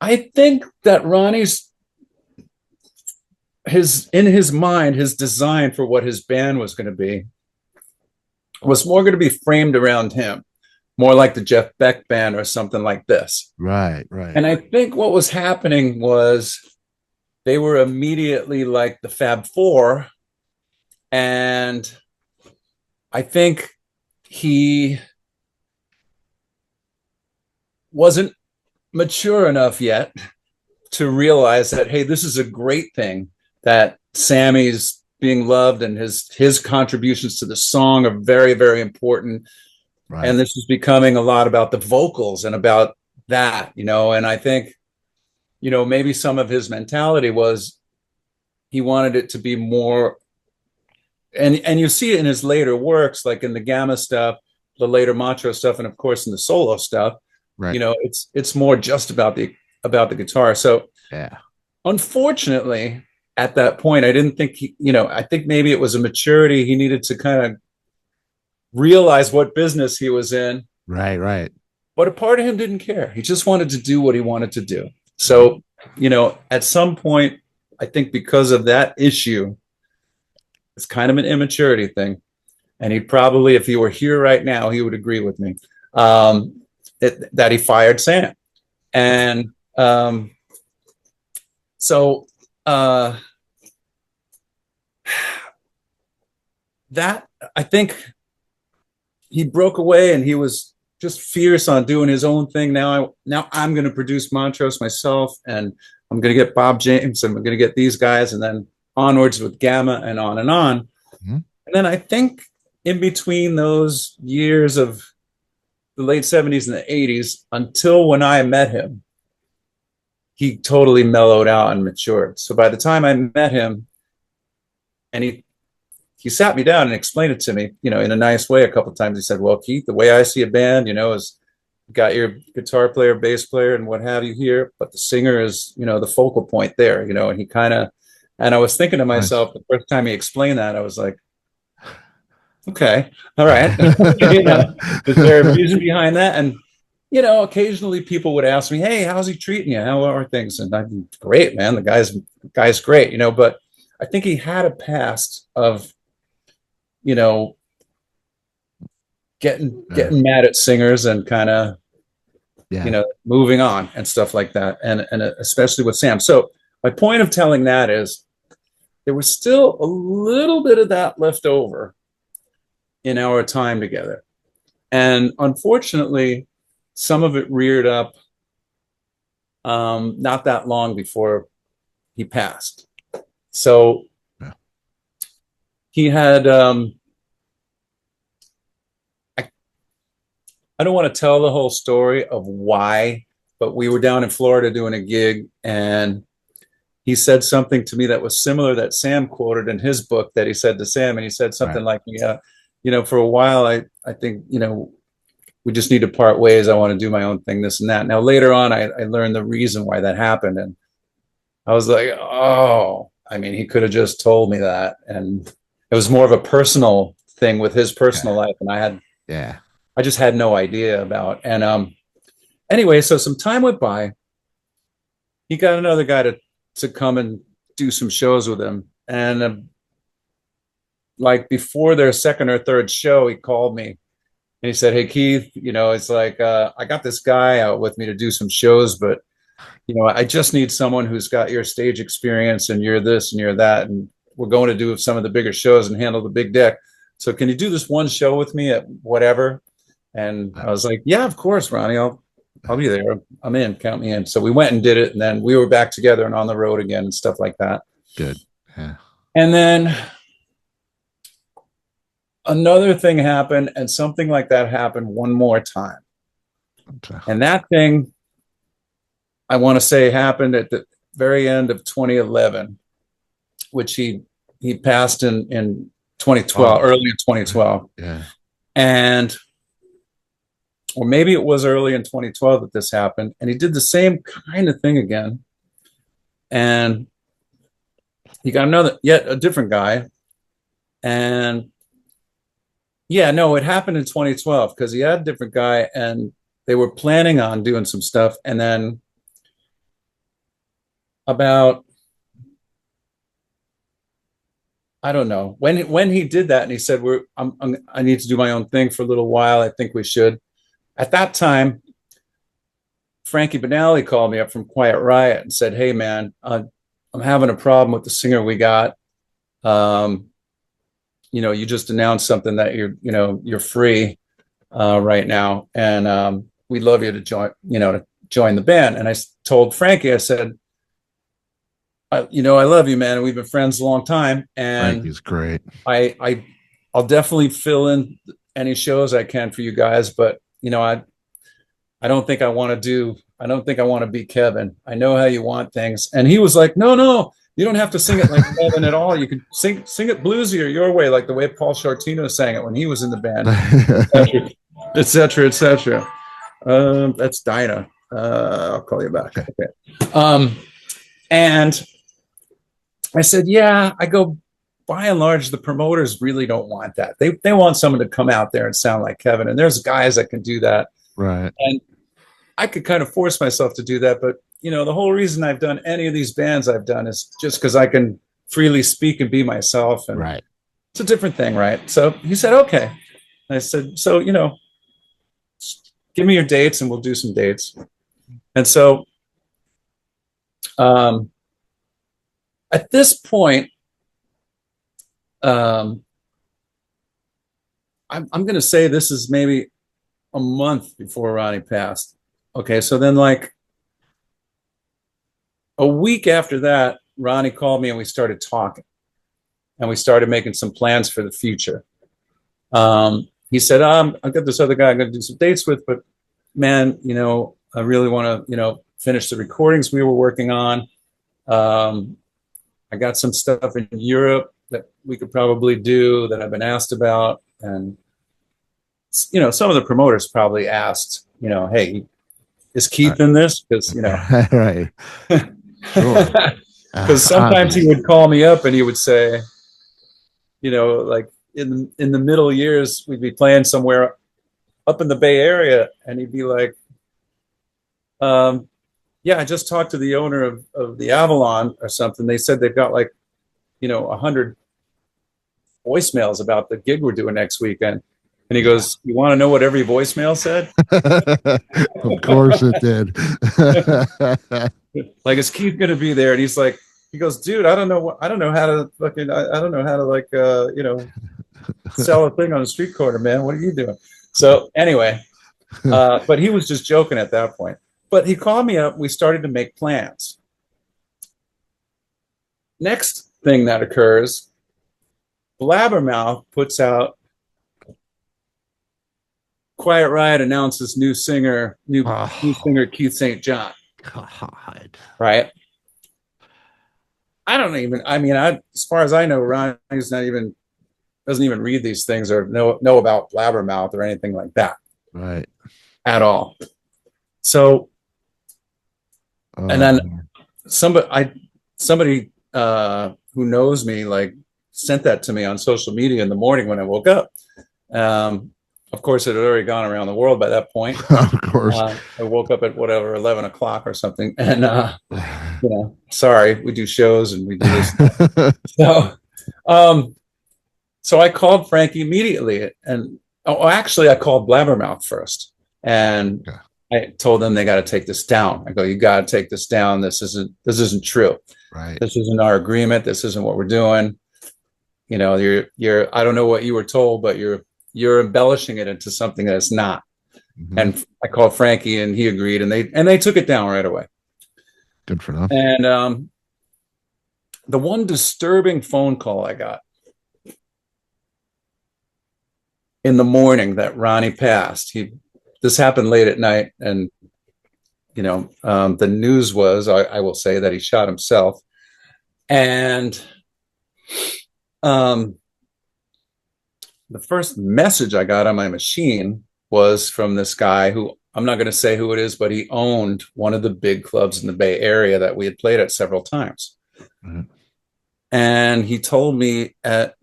I think that Ronnie's in his mind, his design for what his band was going to be was more going to be framed around him, more like the Jeff Beck band or something like this. Right. And I think what was happening was they were immediately like the Fab Four, and I think he wasn't mature enough yet to realize that, hey, this is a great thing that Sammy's being loved, and his contributions to the song are very, very important. Right. And this is becoming a lot about the vocals and about that, and I think, maybe some of his mentality was he wanted it to be more, and you see it in his later works, like in the Gamma stuff, the later Montrose stuff, and of course in the solo stuff. Right. It's more just about the guitar. So yeah, unfortunately, at that point, I didn't think I think maybe it was a maturity. He needed to kind of realize what business he was in. Right. But a part of him didn't care. He just wanted to do what he wanted to do. So, at some point, I think because of that issue, it's kind of an immaturity thing. And he'd probably, if he were here right now, he would agree with me. That he fired Sam. And that, I think he broke away, and he was just fierce on doing his own thing. Now I'm going to produce Montrose myself, and I'm going to get Bob James, and I'm going to get these guys, and then onwards with Gamma, and on and on. Mm-hmm. And then I think in between those years of the late 70s and the 80s, until when I met him, he totally mellowed out and matured. So by the time I met him, And he sat me down and explained it to me, in a nice way a couple of times. He said, well, Keith, the way I see a band, is got your guitar player, bass player, and what have you here, but the singer is, the focal point there, and he kind of, and I was thinking to myself, the first time he explained that, I was like, okay, all right. Is there a reason behind that? And, occasionally people would ask me, hey, how's he treating you? How are things? And I'm great, man. The guy's great, but I think he had a past of, getting mad at singers and kind of, moving on and stuff like that. And especially with Sam. So my point of telling that is there was still a little bit of that left over in our time together. And unfortunately, some of it reared up not that long before he passed. So he had, I don't want to tell the whole story of why, but we were down in Florida doing a gig, and he said something to me that was similar that Sam quoted in his book that he said to Sam. And he said something like, for a while, I think, we just need to part ways. I want to do my own thing, this and that. Now, later on, I learned the reason why that happened. And I was like, oh, he could have just told me that. And it was more of a personal thing with his personal life. And I just had no idea about. And anyway, so some time went by. He got another guy to come and do some shows with him. And like before their second or third show, he called me and he said, hey, Keith, it's like, I got this guy out with me to do some shows, but, I just need someone who's got your stage experience and you're this and you're that. And we're going to do some of the bigger shows and handle the big deck. So can you do this one show with me at whatever? And I was like, yeah, of course, Ronnie, I'll be there. I'm in, count me in. So we went and did it. And then we were back together and on the road again and stuff like that. Good. Yeah. And then another thing happened, and something like that happened one more time. Okay. And that thing, I want to say, happened at the very end of 2011, which he passed in 2012, early in 2012. Yeah. And, or maybe it was early in 2012 that this happened. And he did the same kind of thing again. And he got yet a different guy. And it happened in 2012 because he had a different guy and they were planning on doing some stuff. And then about, I don't know, when he did that and he said, I need to do my own thing for a little while. I think we should. At that time, Frankie Benally called me up from Quiet Riot and said, hey, man, I'm having a problem with the singer we got. You just announced something that you're free right now. And we'd love you to join the band. And I told Frankie, I said, I love you, man. We've been friends a long time. And Frankie's great. I'll definitely fill in any shows I can for you guys. But, I don't think I want to be Kevin. I know how you want things. And he was like, no, you don't have to sing it like Kevin at all. You can sing it bluesier your way, like the way Paul Shortino sang it when he was in the band, et cetera. That's Dinah. I'll call you back. Okay. And I said, I go, by and large, the promoters really don't want that. They want someone to come out there and sound like Kevin. And there's guys that can do that. Right. And I could kind of force myself to do that. But, the whole reason I've done any of these bands I've done is just because I can freely speak and be myself. And right. It's a different thing, right? So he said, okay. And I said, so, give me your dates and we'll do some dates. And so at this point, I'm going to say this is maybe a month before Ronnie passed. Okay, so then like a week after that, Ronnie called me and we started talking. And we started making some plans for the future. He said, I've got this other guy I'm going to do some dates with, but man, I really want to, finish the recordings we were working on. I got some stuff in Europe that we could probably do that I've been asked about. And, you know, some of the promoters probably asked, you know, hey, is Keith in this? Because, you know, right. Sure. Because sometimes he would call me up and he would say, you know, like in the middle years, we'd be playing somewhere up in the Bay Area, and he'd be like, yeah, I just talked to the owner of the Avalon or something. They said they've got like, you know, 100 voicemails about the gig we're doing next weekend. And he goes, you want to know what every voicemail said? Of course it did. Like, is Keith going to be there? And he's like, he goes, dude, I don't know how to fucking, I don't know how to like, you know, sell a thing on a street corner, man. What are you doing? So anyway, but he was just joking at that point. But he called me up. We started to make plans. Next thing that occurs, Blabbermouth puts out Quiet Riot announces new singer Keith St. John. God. Right. As far as I know, Ronnie's doesn't even read these things or know about Blabbermouth or anything like that. Right. At all. So, and then somebody who knows me, like, sent that to me on social media in the morning when I woke up. Of course, it had already gone around the world by that point. Of course. I woke up at 11 o'clock or something. And, you know, sorry, we do shows and we do this. So I called Frankie immediately. And actually, I called Blabbermouth first. And I told them they got to take this down. I go, you got to take this down. This isn't true. Right. This isn't our agreement. This isn't what we're doing. You know, you're I don't know what you were told, but you're embellishing it into something that it's not. Mm-hmm. And I called Frankie and he agreed, and they took it down right away. Good for them. And the one disturbing phone call I got in the morning that Ronnie passed, this happened late at night, and you know, the news was, I will say, that he shot himself. And the first message I got on my machine was from this guy who, I'm not going to say who it is, but he owned one of the big clubs in the Bay Area that we had played at several times. Mm-hmm. And he told me at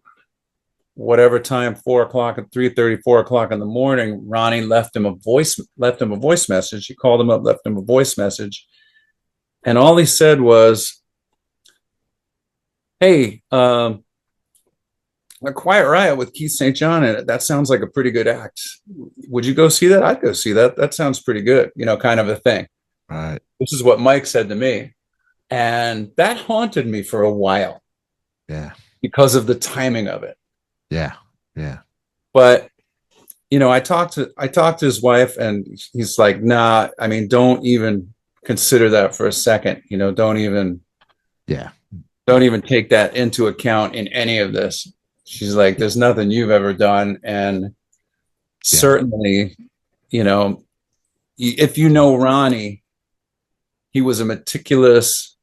whatever time, 4 o'clock, at 3:30, 4 o'clock in the morning, Ronnie left him a voice message. He called him up, left him a voice message. And all he said was, hey, a Quiet Riot with Keith St. John in it. That sounds like a pretty good act. Would you go see that? I'd go see that. That sounds pretty good, you know, kind of a thing. Right. This is what Mike said to me. And that haunted me for a while. Yeah. Because of the timing of it. Yeah. Yeah. But, you know, I talked to his wife, and he's like, nah, I mean, don't even consider that for a second. You know, don't even take that into account in any of this. She's like, there's nothing you've ever done. And certainly, you know, if you know Ronnie, he was a meticulous,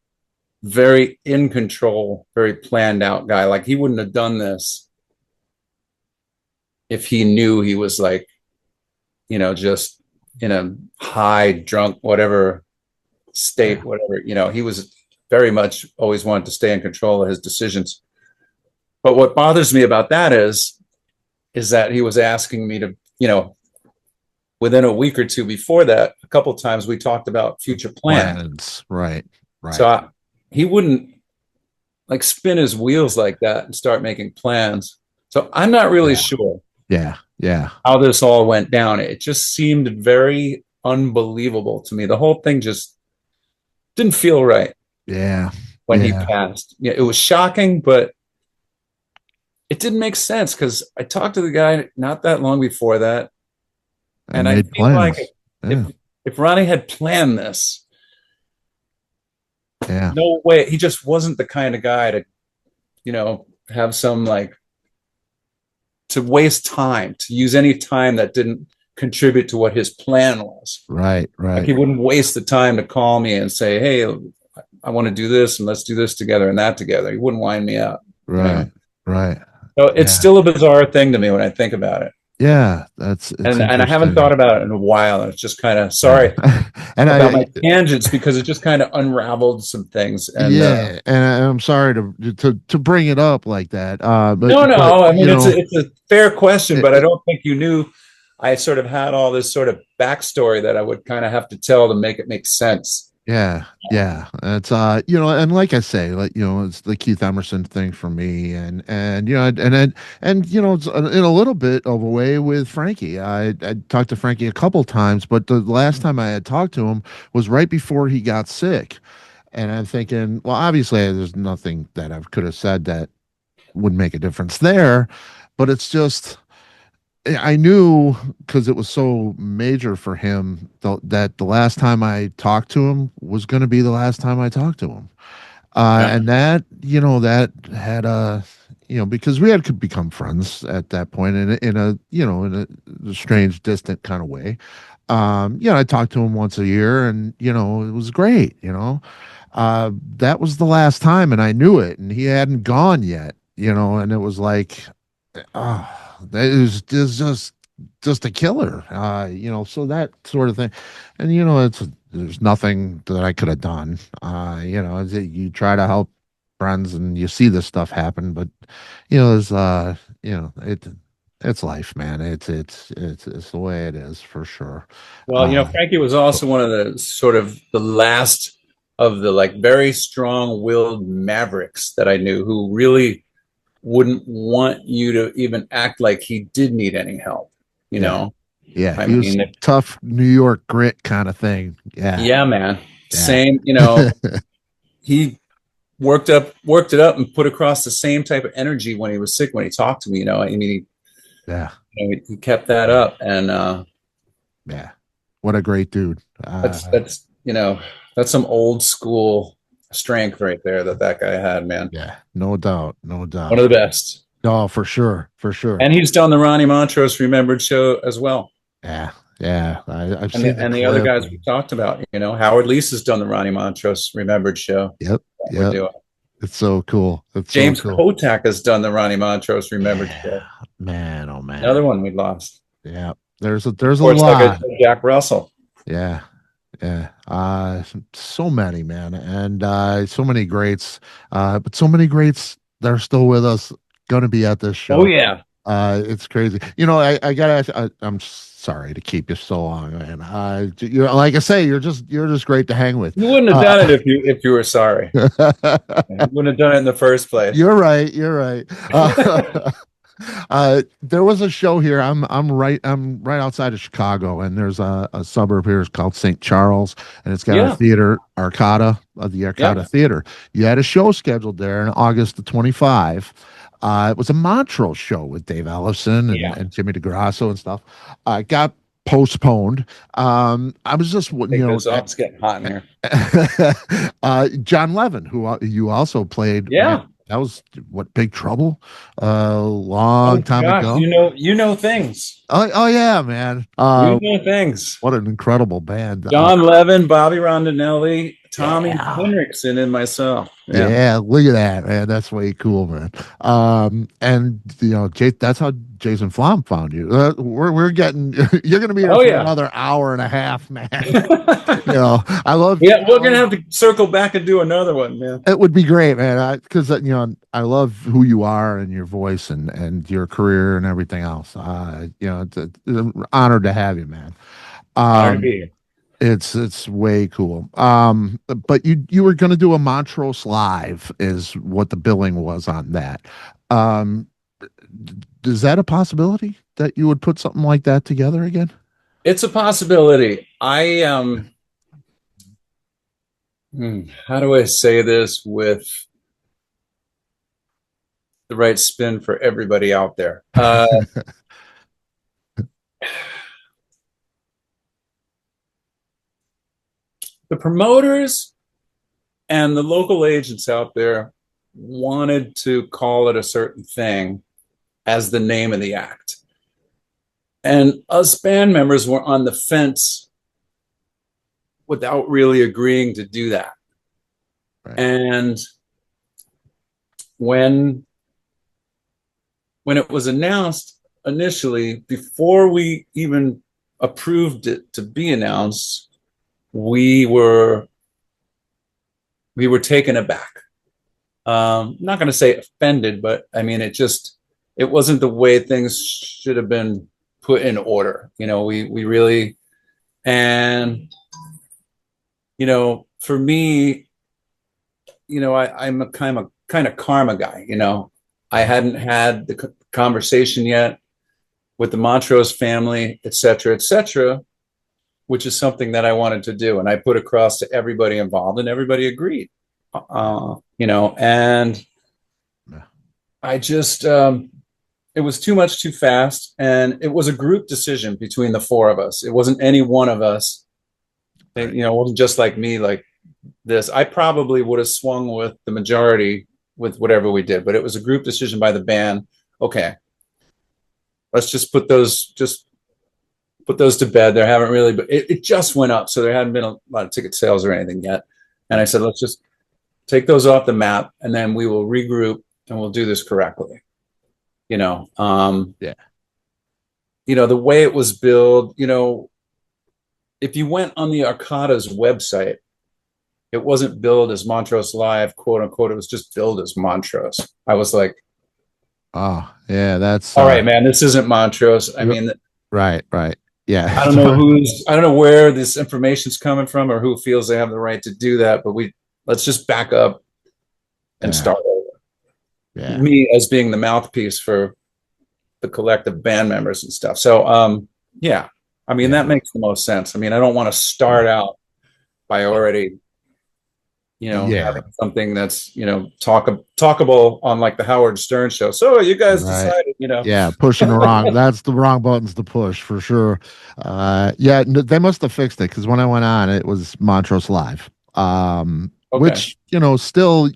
very in control, very planned out guy. Like, he wouldn't have done this if he knew he was, like, you know, just in a high, drunk, whatever state, whatever, you know, he was very much always wanted to stay in control of his decisions. But what bothers me about that is that he was asking me to, you know, within a week or two before that, a couple of times we talked about future plans. Right. So he wouldn't like spin his wheels like that and start making plans. So I'm not really sure. Yeah. How this all went down. It just seemed very unbelievable to me. The whole thing just didn't feel right. Yeah. When he passed. Yeah, it was shocking, but it didn't make sense because I talked to the guy not that long before that. And I feel like if Ronnie had planned this, no way, he just wasn't the kind of guy to, you know, have some like, to waste time, to use any time that didn't contribute to what his plan was. Right. Like, he wouldn't waste the time to call me and say, hey, I want to do this and let's do this together and that together. He wouldn't wind me up. Right. You know? Right. So it's still a bizarre thing to me when I think about it. Yeah, it's And I haven't interesting. thought about it in a while. And it's just kind of Yeah. sorry And about my tangents because it just kind of unraveled some things. And yeah, and I'm sorry to bring it up like that. But no. I you mean, know, it's a fair question, it, but I it, don't think you knew I sort of had all this sort of backstory that I would kind of have to tell to make it make sense. yeah, yeah. It's and like I say, like it's the Keith Emerson thing for me, and it's in a little bit of a way with Frankie. I talked to Frankie a couple times, but the last time I had talked to him was right before he got sick. And I'm thinking, well, obviously, there's nothing that I could have said that would make a difference there, but it's just I knew because it was so major for him that the last time I talked to him was going to be the last time I talked to him, Yeah. and that had because we had become friends at that point in a strange, distant kind of way. I talked to him once a year, and it was great. That was the last time, and I knew it, and he hadn't gone yet. And it was like, that is just a killer. So that sort of thing, and there's nothing that I could have done. You try to help friends, and you see this stuff happen, but there's it's life, man. It's the way it is for sure. Well, Frankie was also one of the sort of the last of the like very strong-willed mavericks that I knew who really wouldn't want you to even act like he did need any help, you Yeah. know? Yeah, I he was mean, tough New York grit kind of thing. Yeah. yeah, man. Yeah. Same, he worked it up and put across the same type of energy when he was sick, when he talked to me, I mean, Yeah. he kept that up. And Yeah. What a great dude. that's some old school strength right there that guy had, man. Yeah, no doubt. No One of doubt. the best. No, for sure. For sure. And he's done the Ronnie Montrose Remembered show as well. Yeah. Yeah. I've And seen the other guys we talked about, Howard Leese has done the Ronnie Montrose Remembered show. Yep. We're Yep. doing. It's so cool. It's James so cool. Kotak has done the Ronnie Montrose Remembered show. Man, oh man. Another one we lost. Yeah. There's a course, lot. like I said, Jack Russell. Yeah. Yeah. So many, man. And so many greats. But so many greats that are still with us, gonna be at this show. Oh yeah. It's crazy. I'm sorry to keep you so long, man. Like I say, you're just great to hang with. You wouldn't have done it if you were sorry. You wouldn't have done it in the first place. You're right. You're right. There was a show here. I'm right outside of Chicago, and there's a suburb here. It's called St. Charles, and it's got a theater, Arcata, the Arcata Theater. You had a show scheduled there in August the 25. It was a Montrose show with Dave Ellison and Jimmy DeGrasso and stuff. Got postponed. I was just it's getting hot in here. John Levin, who you also played. Yeah. That was Big Trouble, long time ago. You know things. Oh yeah, man. You know things. What an incredible band. John Levin, Bobby Rondinelli, Tommy Henriksen, and myself. Yeah, look at that, man. That's way cool, man. And that's how Jason Flom found you. We're getting you're gonna be here for another hour and a half, man. I love. Yeah, we're gonna have to circle back and do another one, man. It would be great, man. Because I love who you are and your voice and your career and everything else. It's an honor to have you, man. Honor to be here. It's way cool. But you were going to do a Montrose Live, is what the billing was on that. Is that a possibility that you would put something like that together again? It's a possibility. I how do I say this with the right spin for everybody out there? The promoters and the local agents out there wanted to call it a certain thing as the name of the act. And us band members were on the fence without really agreeing to do that. Right. And when when it was announced initially, before we even approved it to be announced, we were taken aback. I'm not going to say offended, but I mean, it wasn't the way things should have been put in order. We really, and, for me, I'm a kind of karma guy. I hadn't had the conversation yet with the Montrose family, et cetera, which is something that I wanted to do. And I put across to everybody involved, and everybody agreed. And I just, it was too much too fast. And it was a group decision between the four of us. It wasn't any one of us. It wasn't just like me, like this. I probably would have swung with the majority with whatever we did, but it was a group decision by the band. Okay, let's just put those to bed. There haven't really, but it just went up. So there hadn't been a lot of ticket sales or anything yet. And I said, let's just take those off the map, and then we will regroup and we'll do this correctly. The way it was billed, if you went on the Arcada's website, it wasn't billed as Montrose Live, quote unquote. It was just billed as Montrose. I was like, oh yeah, that's all right, man. This isn't Montrose. I mean, right. Yeah. I don't know where this information's coming from or who feels they have the right to do that, but let's just back up and start over. Yeah. Me as being the mouthpiece for the collective band members and stuff. So, that makes the most sense. I mean, I don't want to start out by already, having something that's, talkable on like the Howard Stern show. So you guys decided, pushing the wrong, that's the wrong buttons to push for sure. They must have fixed it, because when I went on, it was Montrose Live. Which, still,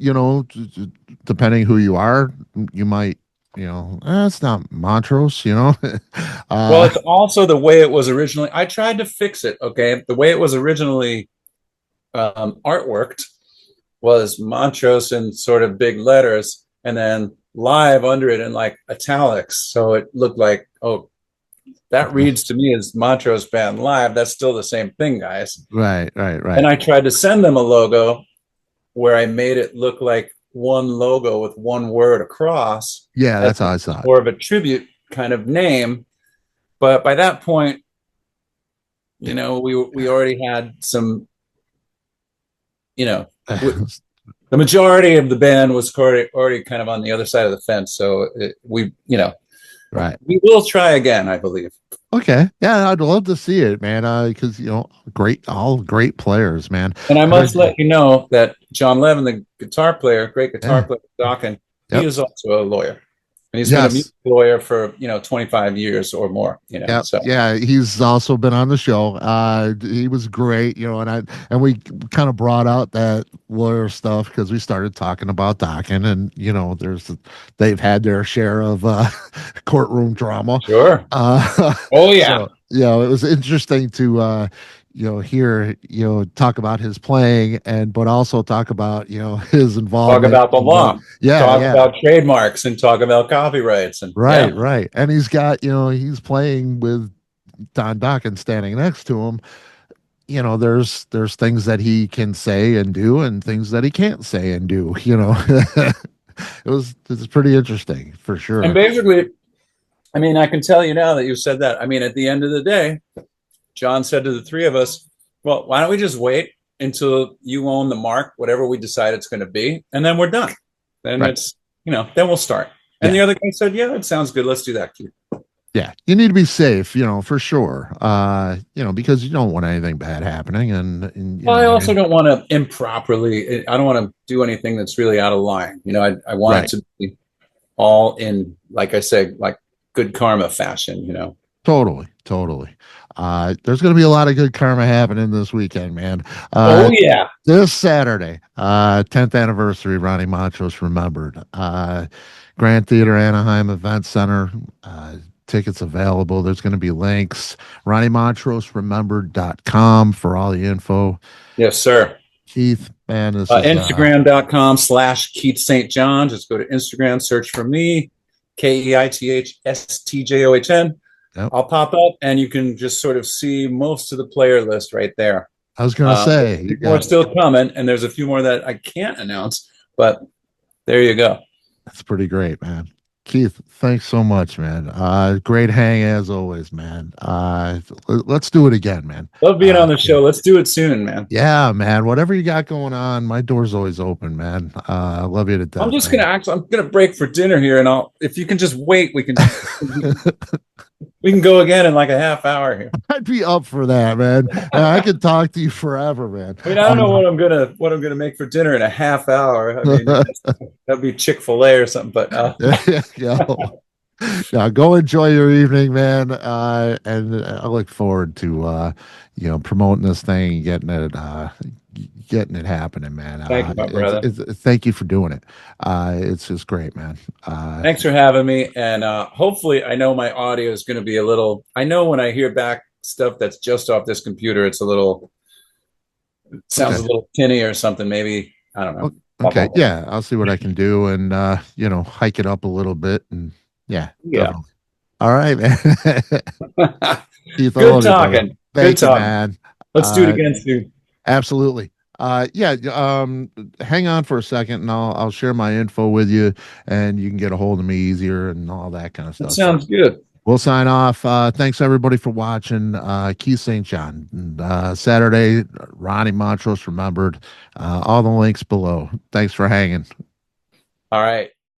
depending who you are, you might, it's not Montrose, well, it's also the way it was originally. I tried to fix it. Okay. The way it was originally artworked was Montrose in sort of big letters, and then Live under it in like italics. So it looked like, oh, that reads to me as Montrose Band Live. That's still the same thing, guys. Right. And I tried to send them a logo where I made it look like one logo with one word across. Yeah, that's how I saw it. More of a tribute kind of name. But by that point, we already had some, the majority of the band was already kind of on the other side of the fence. So we will try again, I believe. Okay. Yeah, I'd love to see it, man. Because all great players, man. And I must let you know that John Levin, the guitar player, great guitar player, Dokken, he is also a lawyer. And he's been a music lawyer for 25 years or more. So. Yeah, he's also been on the show. He was great, and we kind of brought out that lawyer stuff because we started talking about Dokken, and they've had their share of courtroom drama. Sure. Oh yeah. So, it was interesting to hear talk about his playing, but also talk about his involvement. Talk about the law. Talk about trademarks and talk about copyrights and right. And he's got he's playing with Don Dokken standing next to him. There's things that he can say and do, and things that he can't say and do. It's pretty interesting for sure. And basically, I mean, I can tell you now that you said that. I mean, at the end of the day, John said to the three of us, well, why don't we just wait until you own the mark, whatever we decide it's going to be, and then we're done. Then it's, then we'll start. And the other guy said, yeah, it sounds good. Let's do that, Keith. Yeah, you need to be safe, for sure. Because you don't want anything bad happening. And I also don't want to improperly. I don't want to do anything that's really out of line. I want it to be all in, like I said, like good karma fashion. Totally. There's going to be a lot of good karma happening this weekend, man. This Saturday, 10th anniversary Ronnie Montrose Remembered. Grand Theater, Anaheim Event Center. Tickets available. There's going to be links. RonnieMontroseRemembered.com for all the info. Yes, sir. Keith, man, this Instagram.com/Keith St. John. Just go to Instagram, search for me. KEITHSTJOHN. Yep. I'll pop up and you can just sort of see most of the player list right there. I was going to say, more still coming, and there's a few more that I can't announce, but there you go. That's pretty great, man. Keith, thanks so much, man. Great hang as always, man. Let's do it again, man. Love being on the show. Let's do it soon, man. Yeah, man. Whatever you got going on, my door's always open, man. I love you to death. I'm just I'm gonna break for dinner here, and if you can just wait, we can we can go again in like a half hour here. I'd be up for that, man. I could talk to you forever, man. I mean, I don't know what I'm gonna make for dinner in a half hour. I mean, that'd be Chick-fil-A or something. But yeah, go enjoy your evening, man. And I look forward to promoting this thing and getting it happening, man. Thank you, my brother. Thank you for doing it. It's just great, man. Thanks for having me. And hopefully, I know my audio is going to be a little. I know when I hear back stuff that's just off this computer, it sounds a little tinny or something. Maybe I don't know. Okay, yeah, I'll see what I can do and hike it up a little bit and yeah. Definitely. All right, man. Good talking. Thank you, man. Let's do it again soon. Absolutely. Hang on for a second and I'll share my info with you and you can get a hold of me easier and all that kind of stuff. That sounds good. We'll sign off. Thanks everybody for watching. Keith St. John, Saturday, Ronnie Montrose Remembered. All the links below. Thanks for hanging. All right.